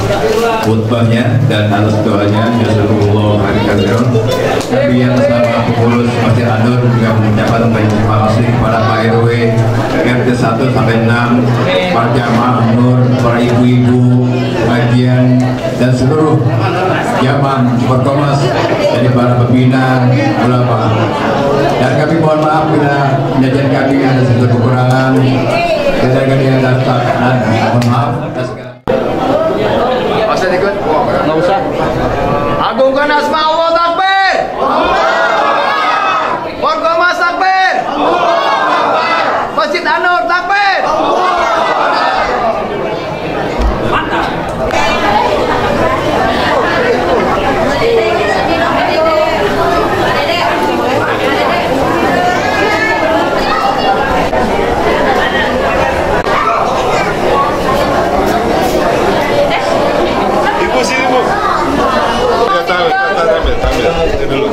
khutbahnya dan atas doanya. Jazakumullah khairan. Kami atas nama pengurus Masjid An-Nur juga mengucapkan banyak terima kasih kepada Pak RW RT 1 sampai 6, para jamaah Nur, para ibu-ibu kajian dan seluruh jamaah Perkomas dari para pembina ulama. Dan kami mohon maaf bila penyajian kami ada sedikit kekurangan. Kita akan diadakan dan mohon maaf atas segala. Ustaz ikut? Nggak usah. Agungkan asma Allah takbir. Perkomas takbir. Masjid An-Nur takbir. Ibu sini bu. Ya, tampil dulu.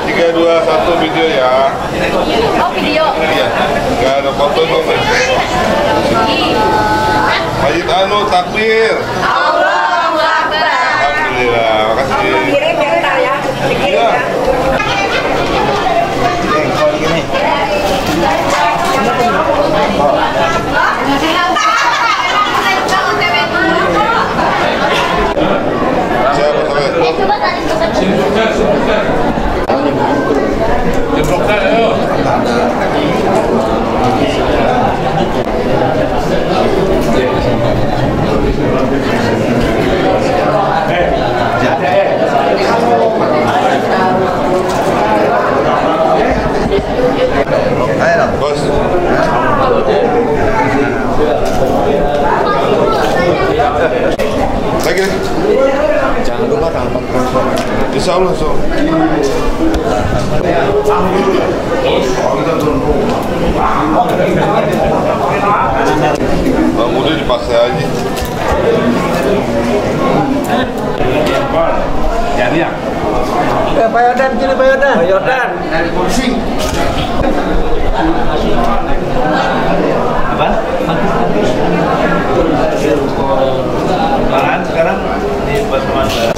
3, 2, 1 video ya. Oh, video. Iya. Gak ada foto kok. Masjid An-Nur takbir. Allahu Akbar. Alhamdulillah. Makasih. Kirim ya ntar ya, dikirim ya. Siapa sampai? Coba tadi Bos. Lagi nih. Jangan lupa tampak. Insya Allah so. Bang Budi dipaksa aja. Jadi ya. Pak Yodan, sini Pak Yodan. Pak Yodan. Dari kursi. Apa? Sekarang di Pasuruan.